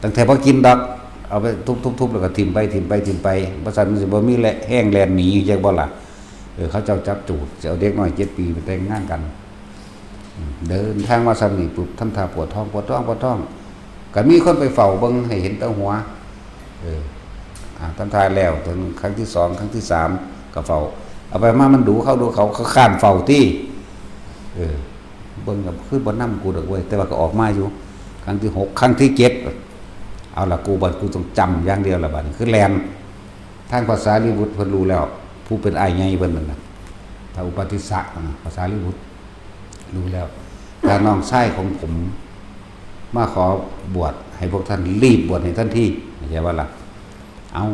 ตั้งแต่พอกินดอกเอาไปทุบๆแล้วก็ทิ่มไปบ่ซั่นมันสิบ่มีแหละแห้งแลนหนีจักบ่ล่ะเขาเจ้าจับจูดจะเอาเด็กน้อย7 ปีไปแต่งงานกันเดินทางมาซ้ำนี่ปุ๊บทำท่าปวดท้องก็มีคนไปเฝ้าเบิ่งให้เห็นแต่หัวทำท่าแล้วถึงครั้งที่2ครั้งที่3ก็เฝ้าเอาไปมามันดูเขาข้านเฝ้าติเบิ่งก็คือบ่นำกูดอกเว้ยแต่ว่าก็ออกมาอยู่ครั้งที่6ครั้งที่7เอาล่ะกูต้องจำอย่างเดียวล่ะบัดนี้คือแลนทางภาษาลิบุตรเพิ่นรู้แล้วผู้เป็นอ้ายใหญ่เพิ่นนั่นน่ะถ้าอุปติสสะภาษาลิบุตรรู้แล้วถ้าน้องชายของผมมาขอบวชให้พวกท่านรีบบวชให้ทันทีเข้าใจว่าล่ะเอา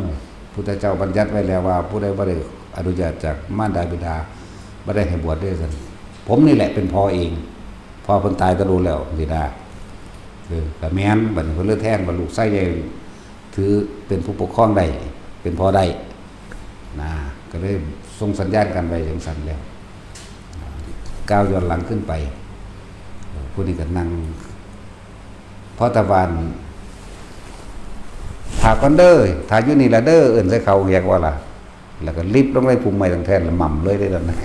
พุทธเจ้าบัญญัติไว้แล้วว่าผู้ใดบ่ได้อนุญาตจากมารดาบิดาบ่ได้ให้บวชด้วยกันผมนี่แหละเป็นพ่อเองพ่อเพิ่นตายก็รู้แล้วบิดาก็แม่นบัดนี้เพิ่นเลือแทนบ่ลูกไส้ใหญ่ถือเป็นผู้ปกครองได้เป็นพ่อได้นะก็เลยส่งสัญญาณกันไว้จังซั่นแล้วก้าวย้อนหลังขึ้นไปผู้นี้ก็นั่งพอตะวันถาก่อนเด้อถาอยู่นี่ละเด้อเอิ้นใส่เขาเรียกว่าล่ะแล้วก็รีบลงไปภูมิใหม่ทั้งแทนแล้วหม่ำเลยได้นั่นนะ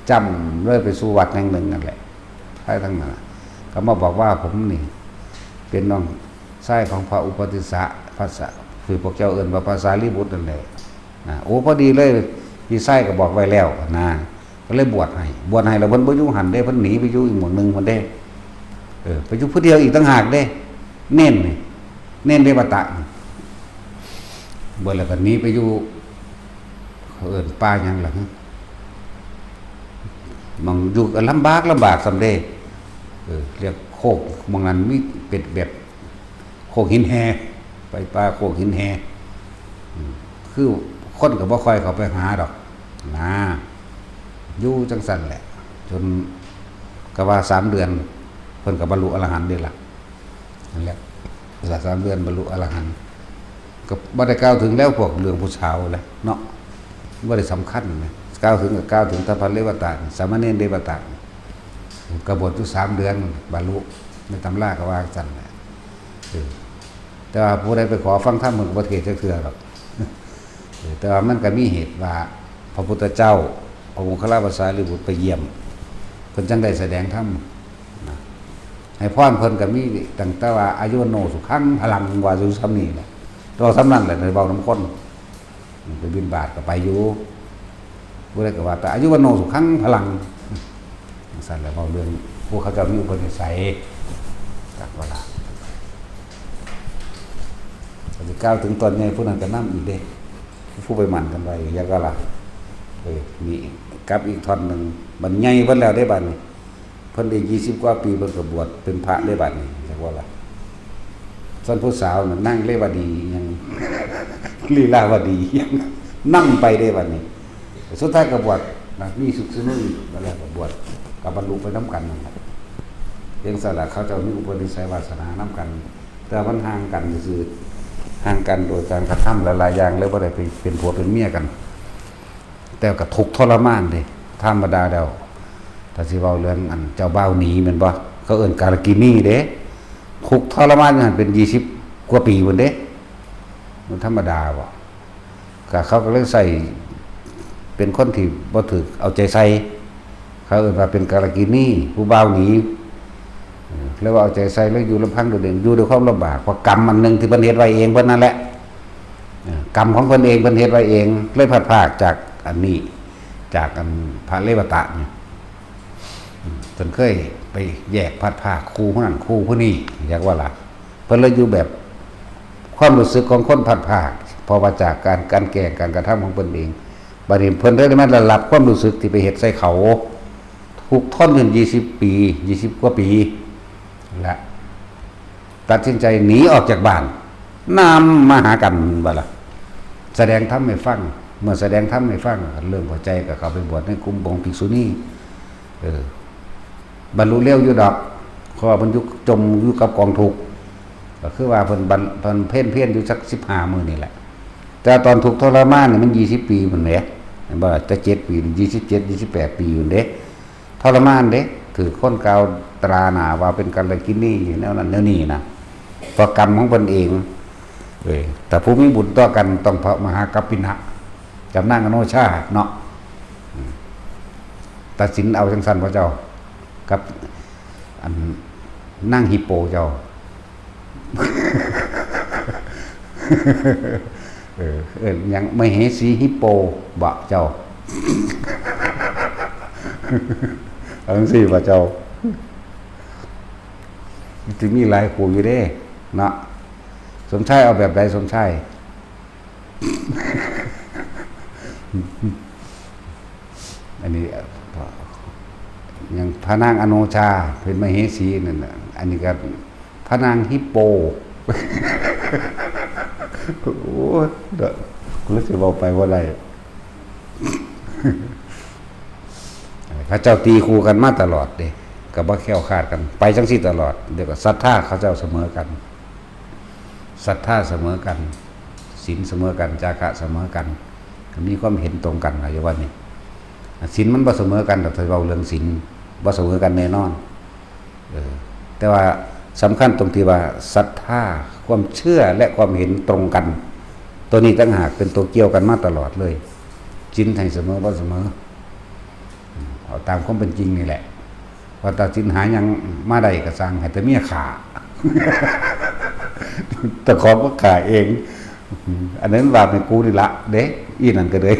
จำเลยไปสู่วัดแห่งหนึ่งนั่นแหละท้ายทั้งนั้นก็มาบอกว่าผมนี่เป็นน้องชายของพระอุปติสสะภาษาคือพวกเจ้าเอิ้นว่าภาษาลีบุตรนั่นแหละนะโอ้พอดีเลยพี่ชายก็บอกไว้แล้วนะก็เลยบวชให้แล้วเพิ่นบ่อยู่หันเด้เพิ่นหนีไปอยู่อีกหมู่นึงเพิ่นเด้ไปอยู่ผู้เดียวอีกต่างหากเด้เน้นนี่เน้นเดวตะบวชแล้วก็หนีไปอยู่เขาเอิ้นป่าหยังล่ะมันอยู่ลำบากสำเร็จเรียกโคกบางนั้นมีเป็ดแบบโคกหินแฮไปป่าโคกหินแฮคือคนก็บ่ค่อยเข้าไปหาดอกนะอยู่จังซั่นแหละจนก็ว่า3 เดือนเพิ่นก็บรรลุอรหันต์ได้ล่ะนั่นแหละเวลา3 เดือนบรรลุอรหันต์ก็บ่ได้กล่าวถึงแล้วพวกเรื่องผู้สาวแหละเนาะบ่ได้สำคัญนะกล่าวถึงตพเรวตะสามเณรเรวตะกบฏอยู่3 เดือนบรรลุในตำราก็ว่าจังแหละแต่ว่าผู้ใดไปขอฟังธรรมมันก็บ่เทศน์จักเทื่อหรอกแต่ว่ามันก็มีเหตุว่าพระพุทธเจ้าพระองค์คณภาษาลีบุตรไปเยี่ยมเพิ่นจังได้แสดงธรรมนะให้พรเพิ่นก็มีตั้งแต่ว่าอายุโนสุขังพลังว่าอยู่ซ้ำนี้แหละตัวซ้ำนั้นแหละในเว้าน้ำคนไปบิณฑบาตก็ไปอยู่บ่ได้ก็ว่าแต่อายุวโนสุขังพลังสั่นแล้วเว้าเรื่องผู้เขาจะมีอุปนิสัยจักว่าล่ะสิกล่าวถึงตอนนี้ผู้นั้นก็นำอีกเด้ผู้ไปมั่นกันไว้อย่างก็ล่ะมีกับอีกท่อนนึงมันใหญ่เพิ่นแล้วได้บัดนี้เพิ่นได้20 กว่าปีเพิ่นก็บวชเป็นพระได้บัดนี้จักว่าล่ะส่วนผู้สาวน่ะนั่งเลวดียังลีลาวดียังนั่งไปได้บัดนี้สุดท้ายก็บวชนะมีสุขสนุกแล้วก็บวชกับบรรลุไปนำกันนั่นแหละเรื่องสละเขาจะมีอุปนิสัยวาสนานำกันแต่มันห่างกันคือห่างกันโดยการกระทำหลายๆอย่างแล้วบ่ได้ไปเป็นผัวเป็นเมียกันแต่ก็ทุกข์ทรมานเด้ธรรมดาแล้วถ้าสิเว้าเรื่องอันเจ้าบ่าวหนีแม่นบ่เขาเอิ้นกาลกินีเด้ทุกข์ทรมานอยู่หั่นเป็น20 กว่าปีพุ่นเด้มันธรรมดาบ่ก็เขาก็เลยใส่เป็นคนที่บ่ถูกเอาใจใส่เขาเอิ้นว่าเป็นกาลกินีผู้บ่าวหนีแล้วว่าเอาใจใส่แล้วอยู่ลำพังโดดเด่นอยู่ด้วยความลำบากเพราะกรรมอันนึงที่เพิ่นเฮ็ดไว้เองเพิ่นนั่นแหละกรรมของเพิ่นเองเพิ่นเฮ็ดไว้เองเลยพลาดพลาดจากอันนี้จากอันพระเลวตะเนี่ยจนเคยไปแยกพลาดพลาดครูผู้นั้นครูผู้นี้เรียกว่าล่ะเพิ่นเลยอยู่แบบความรู้สึกของคนพลาดพลาดพอมาจากการแก่งการกระทำของเพิ่นเองบัดนี้เพิ่นได้มาระลับความรู้สึกที่ไปเฮ็ดใส่เขาทุกท่อนถึง20 ปี20 กว่าปีและตัดสินใจหนีออกจากบ้านนำมาหากันบ่ล่ะแสดงธรรมให้ฟังเมื่อแสดงธรรมให้ฟังเรื่องหัวใจก็เข้าไปบวชในกลุ่มของภิกษุณีบรรลุเร็วอยู่ดอกเพราะว่าเพิ่นอยู่จมอยู่กับกองทุกข์ก็คือว่าเพิ่นเพ่นอยู่สัก15 มื้อนี่แหละแต่ตอนทุกข์ทรมานนี่มัน20 ปีพุ่นแหละเห็นบ่แต่7 ปี27 28 ปีอยู่เด้ทรมานเด้ถือคนกล่าวตราหน้าว่าเป็นกัลกินีแนวนั้นแนวนี้นะเพราะกรรมของเพิ่นเองแต่ผู้มีบุญต่อกันต้องพระมหากัปปินะกับนางอโนชาเนาะตัดสินเอาจังซั่นพระเจ้ากับอันนางฮิปโปเจ้ายังไม่เหสีฮิปโปบะเจ้าเอาจังซี่บ่เจ้าสิมีหลายคู่อยู่เด้เนาะสมชายเอาแบบใดสมชายอันนี้อย่างพระนางอโนชาเป็นมเหสีนั่นน่ะอันนี้ก็พระนางฮิปโป โอ้เด้อรู้สึกเอาไปว่าได้เขาเจ้าตีคู่กันมาตลอดเด้กับว่าแค่วคาดกันไปจังซี่ตลอดเดี๋ยวก็ศรัทธาเขาเจ้าเสมอกันศรัทธาเสมอกันศีลเสมอกันจาคะเสมอกันมีความเห็นตรงกันอะไรว่านี่ศีลมันบ่เสมอกันแต่ถ้าเราเรื่องศีลบ่เสมอกันแน่นอนแต่ว่าสำคัญตรงที่ว่าศรัทธาความเชื่อและความเห็นตรงกันตัวนี้ต่างหากเป็นตัวเกี่ยวกันมาตลอดเลยศีลให้เสมอบ่เสมอเอาตามความเป็นจริงนี่แหละพอตัดสินหายังมาได้ก็สร้างให้แต่เมียขาแต่ของก็ขาเองอันนั้นว่าเป็นกูนี่ละเด้อีนั่นก็เลย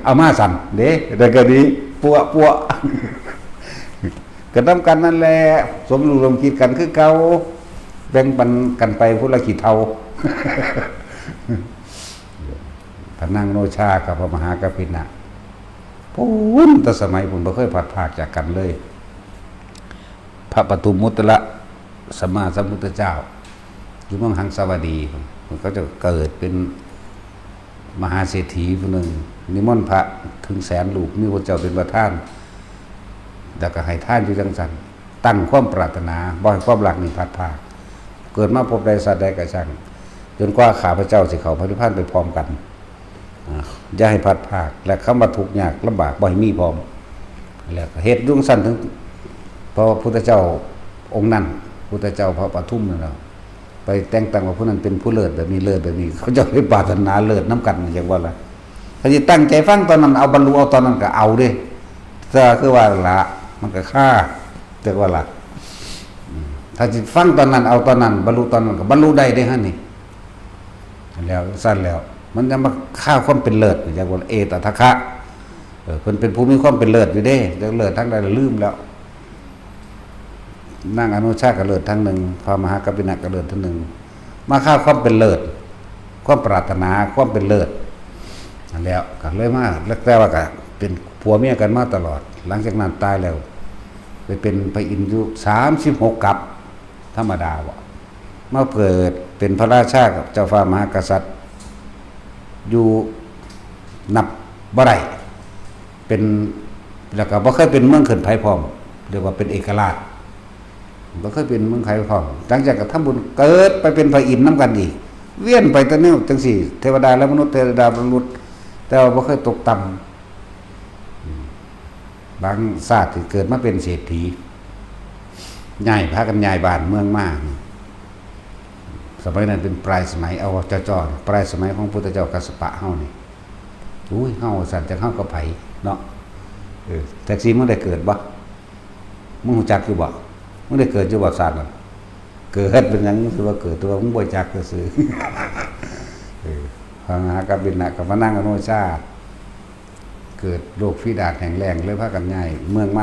เอามาสั่นเด้แต่ก็ดีปัวก็ต้องกันนั่นแหละสมรู้ร่วมคิดกันคือเก่าแบ่งปันกันไปพุทธกิจเทาพระนางโนชากับพระมหากพินะพูนแต่สมัยผมไม่เคยผัดผากจากกันเลยพระปฐุมมุตตะสัมมาสัมพุทธเจ้าอยู่เมืองหังสาวดีมันก็จะเกิดเป็นมหาเศรษฐีคนหนึ่งนิมนต์พระถึงแสนลูกมีพระเจ้าเป็นประธานแต่ก็ให้ท่านอยู่จังสันตั้งความปรารถนาบ่ให้ความหลักนี่ผัดผากเกิดมาพบใดสัตว์ใดกระชังจนกว่าข้าพเจ้าสิเขาพระนิพพานไปพร้อมกันอย่าให้ผัดผากและคำว่าทุกข์ยากลำบากบ่ให้มีพร้อมแล้วเหตุยุ่งสั้นถึงเพราะพุทธเจ้าองค์นั้นพุทธเจ้าพระปทุมนั่นแหละไปแต่งตั้งว่าผู้นั้นเป็นผู้เลิศแบบนี้เลิศแบบนี้เขาจะไปปรารถนาเลิศน้ำกันอย่างว่าละเขาจะตั้งใจฟังตอนนั้นเอาบรรลุเอาตอนนั้นก็เอาดิถ้าคือว่าละมันก็ฆ่าเรียกว่าละถ้าจะฟังตอนนั้นเอาตอนนั้นบรรลุตอนนั้นก็บรรลุได้ได้ฮะนี่แล้วสั้นแล้วมันจะมาฆ่าความเป็นเลิศอย่างว่าเอตทัคคะเพิ่นเป็นผู้มีความเป็นเลิศอยู่เด้เลิศทั้งใดลืมแล้วนั่งอนุชาติกระเลิศทั้งหนึ่งพระมหากปิณกระเลิศทั้งหนึ่งมาฆ่าความเป็นเลิศความปรารถนาความเป็นเลิศแล้วก็เลยมาแล้วแต่ว่าก็เป็นผัวเมียกันมาตลอดหลังจากนั้นตายแล้วไปเป็นพระอินทร์อยู่36กับธรรมดาบ่มาเกิดเป็นพระราชากับเจ้าฟ้ามหากษัตริย์อยู่นับบ่ได้เป็นแล้วก็บ่เคยเป็นเมืองขึ้นไผพร้อมเรียกว่าเป็นเอกราชบ่เคยเป็นเมืองไผพร้อมหลังจากก็ทำบุญเกิดไปเป็นพระอินทร์นํกันอีกเวียนไปแต่แนวจังซี่เทวดาและมนุษย์เทวดามนุษย์แต่ว่าบ่เคยตกต่ำบางชาติที่เกิดมาเป็นเศรษฐีย้ายพากันย้ายบ้านเมืองมาสมัยนั้นเป็นปลายสมัยเอาจ่อๆปลายสมัยของพุทธเจ้ากัสสปะเฮานี่อุ้ยเฮาสั่นจังเฮากับไผเนาะแท็กซี่มึงได้เกิดบ่มึงรู้จักอยู่บ่มึงได้เกิดอยู่บ่ศาสตร์นั่นเกิดเป็นหยังคือว่าเกิดตัวมึงบ่จักซื่อพระมหากบิณกับพระนางอโนชาเกิดโรคฝีดาษแห้งแล้งเลยพากันย้ายเมืองใ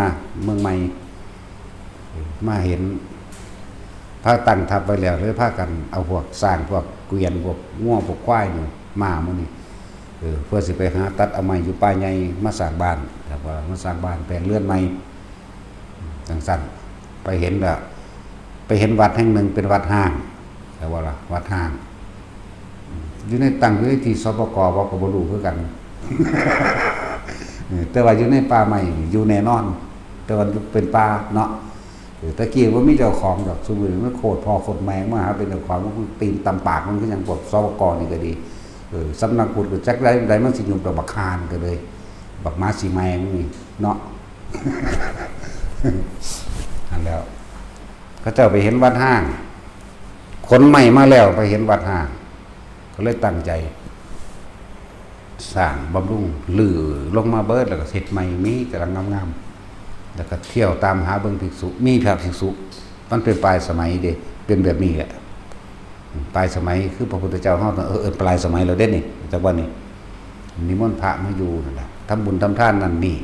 หม่มาเห็นพระตั้งทัพไว้แล้วเลยพากันเอาพวกสร้างพวกเกวียนพวกง่วงพวกควายนี่มามื้อนี้เพื่อสิไปหาตัดเอาไม้อยู่ป่าใหญ่มาสร้างบ้านแต่ว่ามาสร้างบ้านแปลงเรือนใหม่จังซั่นไปเห็นวัดแห่งหนึ่งเป็นวัดห้างแต่ว่าล่ะวัดห้างอยู่ในตั้งอยู่ในที่สปกบ่ก็บ่รู้คือกันแต่ว่าอยู่ในป่าใหม่อยู่แน่นอนแต่ว่าเป็นป่าเนาะตะกี้ว่ามีเจ้าของดอกสมุนมันโคตรพอโคตรแมงมาหาเป็นเจ้าของมันตีนตำปากมันก็ยังปวดสปกนี่ก็ดีสำนักพุทธก็จักได้มันสิยุบดอกบักคานก็เลยบักม้าสีแมงนี่เนาะอันแล้วเขาเจ้าไปเห็นวัดห้างคนใหม่มาแล้วไปเห็นวัดห้างก็เลยตั้งใจสร้างบำรุงลื้อลงมาเบิดแล้วก็เสร็จใหม่มีกำลังงามๆแล้วก็เที่ยวตามหาเบิ่งภิกษุมีพระภิกษุมันเป็นปลายสมัยเด้เป็นแบบนี้แหละปลายสมัยคือพระพุทธเจ้าเฮาปลายสมัยเราเด้นี่จักว่านี่นิมนต์พระมาอยู่นั่นแหละทำบุญทำทานนั่นนี่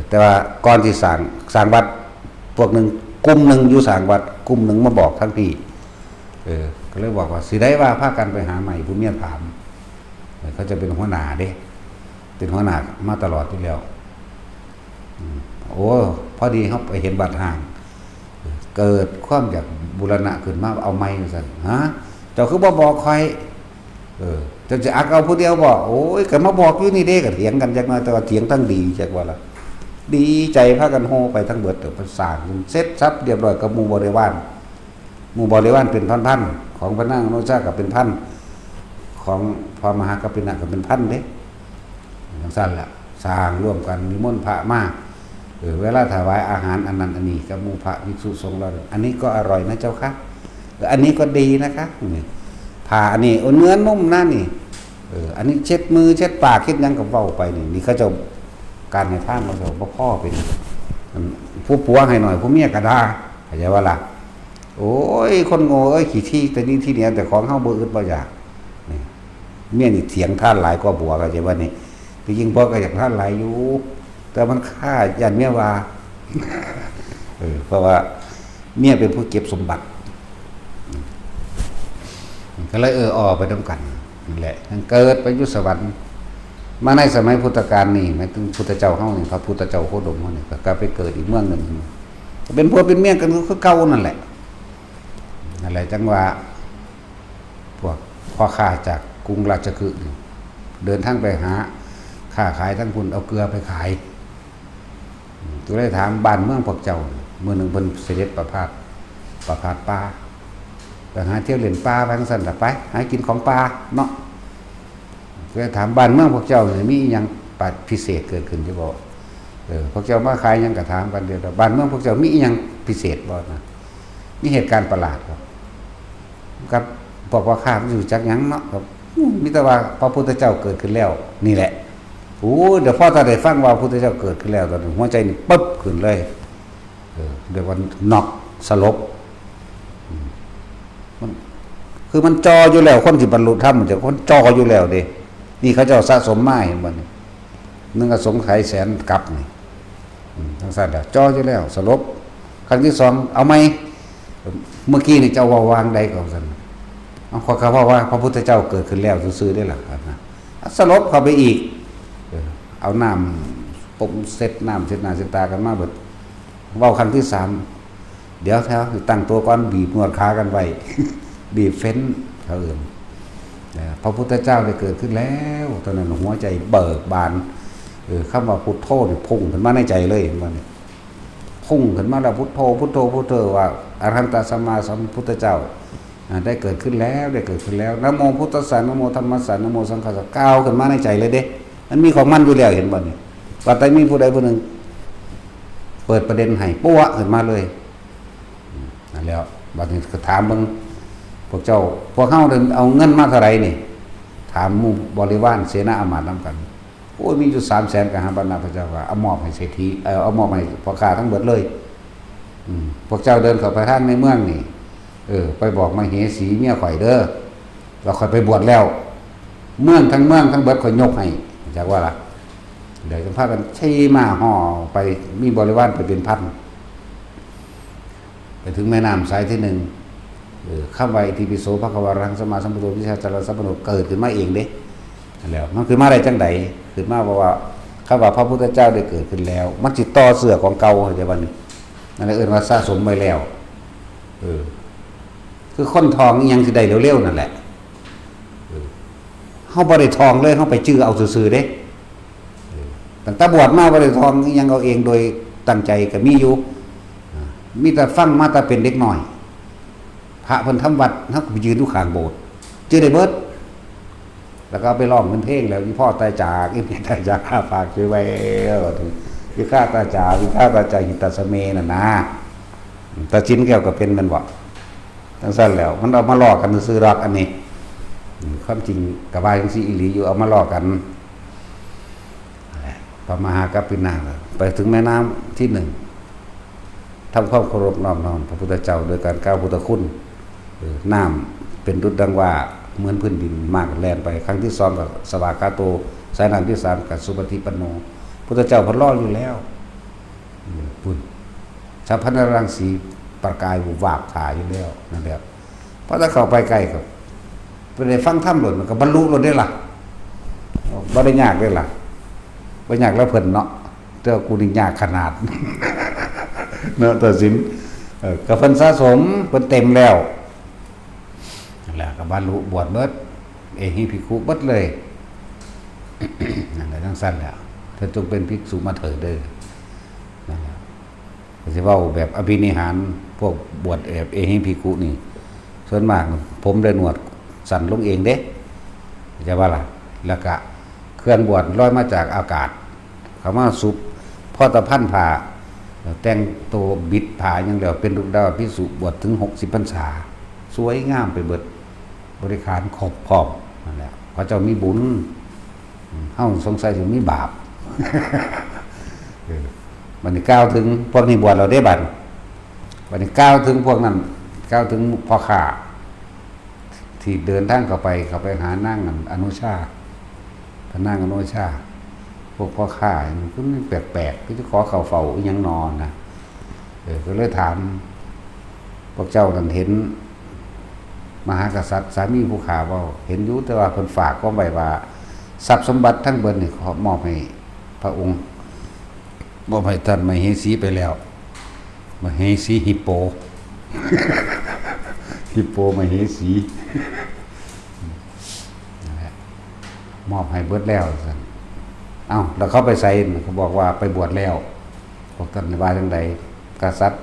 แต่ว่าก่อนที่สร้างวัดพวกนึงกลุ่มนึงอยู่สร้างวัดกลุ่มนึงมาบอกทั้งพี่ก็เลยบอกว่าสิได้ว่าพากันไปหาใหม่ผู้เมียถามเขาจะเป็นหัวหน้าเด้เป็นหัวหน้ามาตลอดที่แล้วโอ้พอดีเขาไปเห็นวัดห่างเกิดความอยากบูรณะขึ้นมาเอาไม้สั่นฮะ เจ้าคือบ่บอกใครเจ้าจะอักเอาผู้เดียวบอกโอ้ยก็มาบอกอยู่นี่เด้ก็เถียงกันจักหน่อยแต่ว่าเถียงทั้งดีจักว่าล่ะดีใจพากันโฮไปทั้งเบิดเพิ่นสร้างเสร็จสับเรียบร้อยกับหมู่บริวารเป็นพันๆของพระนางโนชาก็เป็นพันของพระมหากัปปินะก็เป็นพันเด้จังซั่นล่ะสร้างร่วมกันนิมนต์พระมาเวลาถวายอาหารอันนั้นอันนี้กับหมู่พระภิกษุสงฆ์เราอันนี้ก็อร่อยนะเจ้าค่ะอันนี้ก็ดีนะคะนี่ผ่าอันนี้เนื้อนุ่มนะนี่อันนี้เช็ดมือเช็ดปากเช็ดยังกับเว้าไปนี่เขาจะการให้ท่านเราจะบ่พ่อเป็นผู้ผัวให้หน่อยผู้เมียก็ด่าเข้าใจว่าล่ะโอ้ยคนโง่เอ้ยขี้ที่แต่นี่ที่เดียวแต่ของเฮาบ่อึดบ่อยากนี่เมียนี่เถียงท่านหลายกว่าผัวเข้าใจว่านี่ที่จริงพ่อก็อยากท่านหลายอยู่แต่มันฆ่ายันเมียว่าเพราะว่าเมียเป็นผู้เก็บสมบัติก็เลยออกไปด้วยกันนั่นแหละทั้งเกิดไปอยู่สวรรค์มาในสมัยพุทธกาลนี่หมายถึงพุทธเจ้าเฮานี่พระพุทธเจ้าโคดมเฮานี่ก็กลับไปเกิดอีกเมืองหนึ่งเป็นผัวเป็นเมียกันคือเก่านั่นแหละจังว่าพวกพ่อค้าจากกรุงราชคฤห์เดินทางไปหาค้าขายทั้งคุณเอาเกลือไปขายตัวได้ถามบ้านเมืองพวกเจ้าเมื่อหนึ่งเพิ่นเสด็จประพาสป่าไปหาเที่ยวเล่นป่าไปทั้งสั่นไปหากินของป่าเนาะตัวได้ถามบ้านเมืองพวกเจ้ามีหยังปัดพิเศษเกิดขึ้นที่บอกพวกเจ้ามาขายหยังกระถามกันเดียวบ้านเมืองพวกเจ้ามีหยังพิเศษบ่นะมีเหตุการณ์ประหลาดครับบอกว่าข้ามันอยู่จักหยังเนาะครับมีแต่ว่าพระพุทธเจ้าเกิดขึ้นแล้วนี่แหละโอ้เดี๋ยวพ่อตาได้ฟังว่าพระพุทธเจ้าเกิดขึ้นแล้วตอนนี้หัวใจนี่ปึ๊บขึ้นเลยเดี๋ยววันน็อกสลบมันคือมันจออยู่แล้วคนที่บรรลุธรรมมันจะคนจออยู่แล้วเด้นี่เขาเจ้าสะสมมาเห็นบ่นี่นึงก็สงไขแสนกับนี่ทั้งสั้นจออยู่แล้วสลบครั้งที่สองเอาไหมเมื่อกี้นี่เจ้าว่าวางใดก่อนสันเอาขอคำว่าพระพุทธเจ้าเกิดขึ้นแล้วซื่อๆได้หรอครับนะสลบเข้าไปอีกเอาน้ำปมเสร็จน้ำเสร็จหน้าเสร็จตากันมาเบิดเว้าครั้งที่สามเดี๋ยวแถวตั้งตัวก่อนบีบนวดขากันไว้ บีบเฟ้นเขาอื่นพระพุทธเจ้าได้เกิดขึ้นแล้วตอนนั้นหัวใจเบิกบานคำว่าพุทโธนี่พุ่งขึ้นมาในใจเลยมันพุ่งขึ้นมาแล้วพุทโธว่าอรหันตสัมมาสัมพุทธเจ้าได้เกิดขึ้นแล้วนะโมพุทธัสสะนะโมธัมมัสสะนะโมสังฆัสสะก้าวขึ้นมาในใจเลยเด้มันมีของมันอยู่แล้วเห็นบ่นี่ว่าแต่มีผู้ใดผู้หนึ่งเปิดประเด็นให้ปั้วขึ้นมาเลยนั่นแล้วบัดนี้ก็ถามเบิ่งพวกเจ้าพวกเฮาเอาเงินมาเท่าไหร่นี่ถามหมู่บริวารเสนาอามาตย์นำกันโอ้ยมีอยู่300,000กับหาบรรดาพระเจ้าว่าเอามอบให้เศรษฐีเอามอบให้พ่อค้าทั้งหมดเลยพวกเจ้าเดินเข้าไปทางในเมืองนี่ไปบอกมาเหสีเมียข่อยเด้อเราข่อยไปบวชแล้วเมืองทั้งเบิดข่อยยกให้จากว่าล่ะเดี๋ยวจะพากันใช้มาห่อไปมีบริวารไปเป็นพันไปถึงแม่น้ำสายที่หนึ่งข้ามไว้ทีปิโสภควารังสมาสัมพุทโธวิชาจารสัพพโนเกิดขึ้นมาเองเด้แล้วมันคือมาได้จังใดขึ้นมาเพราะว่าข้าว่าพระพุทธเจ้าได้เกิดขึ้นแล้วมันจิตต่อเสือของเก่าในวันนี้นั่นเอื่นว่าสะสมไว้แล้วคือค้นทองยังสิได้เร็วๆนั่นแหละเฮาบ่ได้ทองเลยเฮาไปจื้อเอาซื่อๆเด้ตั้งแต่บวชมาบ่ได้ทองยังเอาเองโดยตั้งใจก็มีอยู่มีแต่ฟังมาแต่เป็นเด็กน้อยพระเพิ่นทำวัดเฮาก็ไปยืนอยู่ข้างโบสถ์จื้อได้เบิดแล้วก็ไปร้องเป็นเพลงแล้วอีพ่อตายจากอีแม่ตายจากข้าฝากช่วยไว้อีข้าตายจากอีข้าตายจากหิตสเมน่ะนะตาชิ้นแก้วก็เป็นมันบ่ทั้งสั้นแล้วมันเอามาลอกกันซื้อรักอันนี้ความจริงกับว่าจังซี่อีหลีอยู่เอามาลอกกันพระมหากัปปินะไปถึงแม่น้ำที่หนึ่งทำความเคารพน้อมพระพุทธเจ้าโดยการกล่าวพุทธคุณน้ำเป็นดุจดังว่าเหมือนพื้นดินมากแล่นไปครั้งที่2กับสวากาโตสายน้ำที่3กับสุปฏิปันโนพุทธเจ้าพนรออยู่แล้วปุ่นสัพพันธรังสีประกายวุบวาบถ่ายอยู่แล้วนั่นแหละเพราะถ้าเข้าไปใกล้กับไปได้ฟังธรรมหล่นมันก็บรรลุหล่นได้ล่ะบ่ได้ยากได้ล่ะบ่ยากแล้วเพิ่นเนาะแต่กูนี่ยากขนาดเนาะตัดสินก็เพิ่นสะสมเพิ่นเต็มแล้วนั่นแหละก็ บรรลุบวชเบิดเอหิภิกขุเบิดเลยนั่นแหละทั้งสั้นแล้วเธอจงเป็นภิกษุมาเถิดเด้อนั่นแหละสิเว้าแบบอภินิหารพวกบวชแบบเอหิภิกขุนี่ส่วนมากผมได้หนวดสั่นลงเองเด้จะว่าล่ะแล้วก็เครื่องบวชลอยมาจากอากาศเขามาสุบพ่อตะพันผ่าแต่งตัวบิดผ่าอย่างเดียวเป็นลูกดาวภิกษุบวชถึง60พรรษาสวยงามไปเบิดบริขารครบพร้อมนั่นแหละพระเจ้ามีบุญเฮาสงสัยสิมีบาปมันนี่กล่าวถึงพวกนี้บวชเราได้บัดวันนี้กล่าวถึงพวกนั้นกล่าวถึงพ่อข้าที่เดินทางเข้าไปหานั่งอนุชาพระนางอนุชาพวกพ่อข้ามันก็แปลกๆที่จะขอเข้าเฝ้าอีหยังนอนนะก็เลยถามพวกเจ้านั้นเห็นมหากษัตริย์สามีผู้ข้าว่าเห็นอยู่แต่ว่าเพิ่นฝากก็ไว้ว่าทรัพย์สมบัติทั้งเบิดนี่ขอมอบให้พระองค์มอบให้ท่านมเหสีไปแล้วมเหสีฮิปโป ฮิปโปมเหสีมอบให้เบิดแล้วซั่นเอ้าแล้วเขาไปใส่เขาบอกว่าไปบวชแล้วบอกท่านว่าจังไดกษัตริย์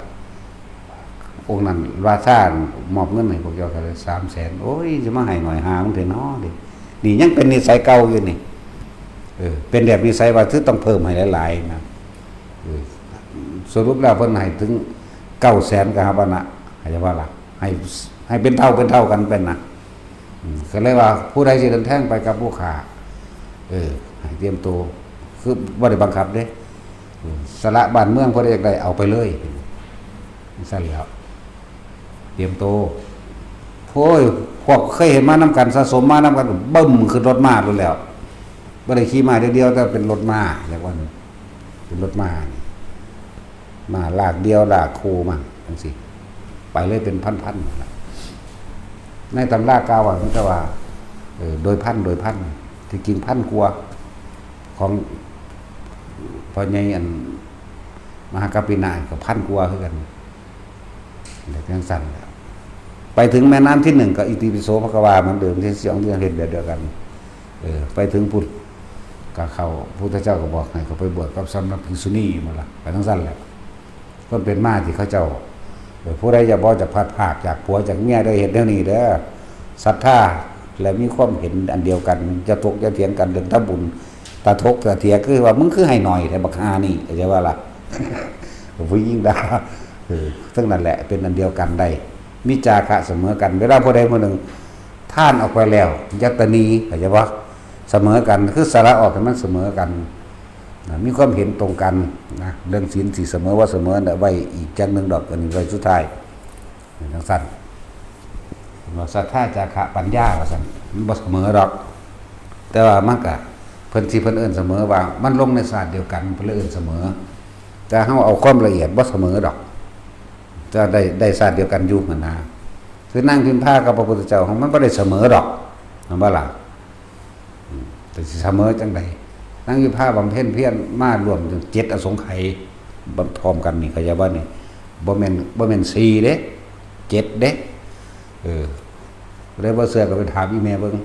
องค์นั้นราชามอบเงินให้พวกเจ้าก็เลย300,000โอ้ยจะมาให้หน่อยหามึงเถอะเนาะดินี่ยังเป็นนิสัยเก่าอยู่นี่เป็นแบบนิสัยว่าคือต้องเพิ่มให้หลายๆนะสรุปแล้วเพิ่นให้ถึง900,000กหาปณะให้ว่าล่ะให้เป็นเท่ากันเป็นนะก็เลยว่าผู้ใดสิเดินทางไปกับผู้ข้าให้เตรียมตัวคือบ่ได้บังคับเด้สละบ้านเมืองผู้ใดอยากได้เอาไปเลยสั่นแล้วเตรียมตัวโอ้ยพวกเคยเห็นมานํกันสะสมมานํกันบึ้มขึ้นรถม้าโลดแล้วบ่ได้ขี่ม้าเดียวๆแต่เป็นรถม้าเรียกว่าเป็นรถม้าม้าลากเดียวลากคู่มาจังซี่ไปเลยเป็นพันๆในตำรากล่าวว่ามันก็ว่าโดยพันที่จริงพันกว่าของพ่อใหญ่อันมหากัปปินะก็พันกว่าคือกันแต่จังสั่นแล้วไปถึงแม่น้ำที่1ก็อิติปิโสภควาเหมือนเดิมที่2เรื่องเฮ็ดแบบเดียวกันไปถึงพุทธก็เข้าพุทธเจ้าก็บอกให้เขาไปบวชกับสำนักภิกษุณีมาล่ะไปทั้งสั่นแหละก็เป็นมาที่เขาเจ้าผู้ใดอย่าบ่จะพัดภาคจากผัวจากเมียได้เห็นแนวนี้เด้อศรัทธาและมีความเห็นอันเดียวกันจะถกจะเถียงกันเรื่องทำบุญตาทกตาเถียคือว่ามึงคือให้หน่อยแต่บักหานี่เข้าใจว่าล่ะผู้หญิงด่าซึ่งนั่นแหละเป็นอันเดียวกันได้มีจาคะเสมอกันเวลาผู้ใดผู้หนึ่งท่านออกไปแล้วยัตนีเข้าใจว่าเสมอกันคือสาระออกให้มันเสมอกันมีความเห็นตรงกันนะเรื่องศีลสิเสมอว่าเสมอไว้อีกจังนึงดอกอันนี้ไว้สุดท้ายจังซั่นว่าศรัทธาจาคะปัญญาว่าซั่นมันบ่เสมอดอกแต่ว่ามันก็เพิ่นสิเพิ่นเอิ้นเสมอว่ามันลงในศาสตร์เดียวกันเพิ่นเลยเอิ้นเสมอแต่เฮาเอาความละเอียดบ่เสมอดอกจะได้ศาสตร์เดียวกันอยู่หั่นนะคือนั่งพิมพ์ผ้ากับพระพุทธเจ้าของมันบ่ได้เสมอดอกเห็นบ่ล่ะแต่สิเสมอจังได๋นั่งอยู่ผ้าบำเพ็ญเพียรมารวมถึง7อสงไขยบำพร้อมกันนี่เข้าใจบ่นี่บ่แม่น4เด้7เด้เลยบ่เชื่อก็ไปถามอีแม่เบิ่ง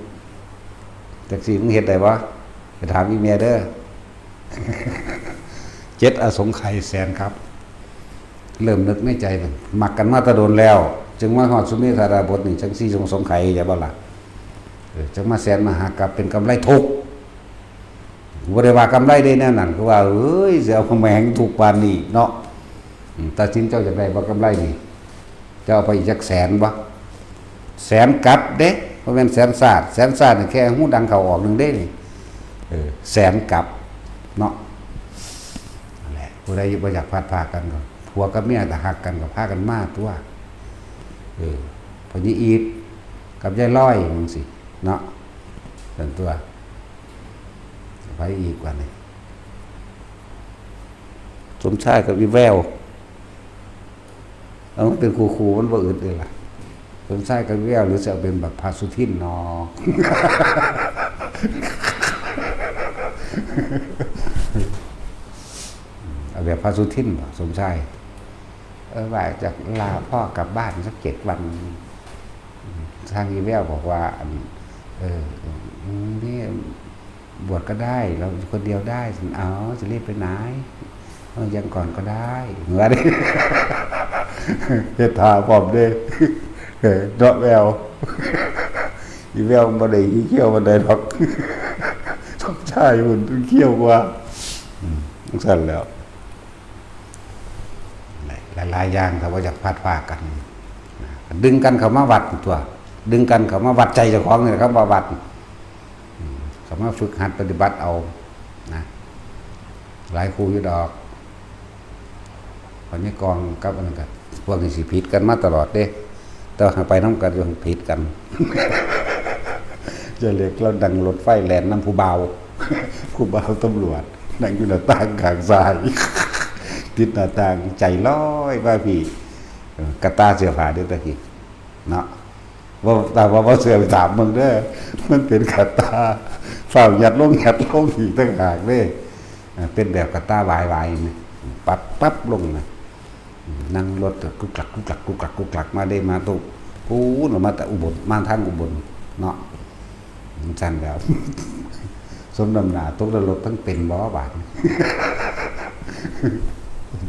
จักสิมึงเฮ็ดได้บ่ไปถามอีแม่เด้อ 7อสงไขยแสนครับเริ่มนึกในใจมักกันมาแตะโดนแล้วจึงมาฮอดสุเมธาดาบทนี่จัง4สงไขยอย่าบ่ล่ะจังมาแสนมหากาพย์เป็นกำไรทุกข์บ่ได้ว่ากำไรได้แนวนั้นคือว่าเอ้ยสิเอาแหมงทุกปานนี้เนาะตัดสินเจ้าจะได้บ่กำไรนี่เจ้าเอาไปอีกจักแสนบ่แสนกับเด้บ่แม่นแสนศาสตร์นี่แค่หูดังเข้าออกนึงเด้นี่แสนกับเนาะนั่นแหละผู้ใดบ่อยากพัดพากันก็ผัวกับเมียถ้าฮักกันก็พากันมาตัวพอยีอีดกับยายร้อยจังซี่เนาะซั่นตัวไปอีกกว่านี่สมชายกับวิแววเอาเป็นครูมันบ่อึดเลยล่ะสมชายกับวิแววหรือจะเป็นแบบพาสุทินนอ เอาแบบพาสุทินบ่สมชายว่าจะลาพ่อกลับบ้านสัก7 วัน ทางอีแววบอกว่านี่บวชก็ได้เราคนเดียวได้เอาจะรีบไปไหนยังก่อนก็ได้เหมือนนี่เฮ็ดทาพร้อมเด้เนาะแววอีแววบ่ได้อีเขี้ยวบ่ได้ดอกชอบชายหุ่นเขี้ยวกว่าสั่นแล้วหลายอย่างถ้าว่าอยากพาดพากันดึงกันเข้ามาวัดตัวดึงกันเข้ามาวัดใจเจ้าของนี่ครับว่าวัดเข้ามาฝึกหัดปฏิบัติเอานะหลายครูอยู่ดอกวันนี้กองกับอันนั้นกันพวกนี้สิผิดกันมาตลอดเด้แต่ไปน้ำกันจนผิดกันจะเรียกเราดังรถไฟแล่นน้ำผู้เบาผู้เบาตำรวจนั่งอยู่หน้าต่างข้างซ้ายติดหน้าต่างใจลอยว่าพี่กระตาเสื้อผ้าเด้อตะกี้เนาะว่าแต่ว่าเสื้อไปถามมึงเด้อมันเป็นกระตาฝ่ายัดลงอีกต่างหากเด้เป็นแบบกระตาวายๆนี่ปั๊บลงนะนั่งรถกุกลักมาได้มาตุกูหรือมาแต่อุบลมาทางอุบลเนาะจันแล้วสมดำหนาตุกรถทั้งเป็นบ่บาด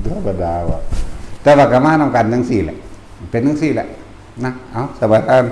ธรรมดาว่ะแต่ว่ากะมาทำกันทั้งสี่แหละเป็นทั้งสี่แหละนะเอาสบายกัน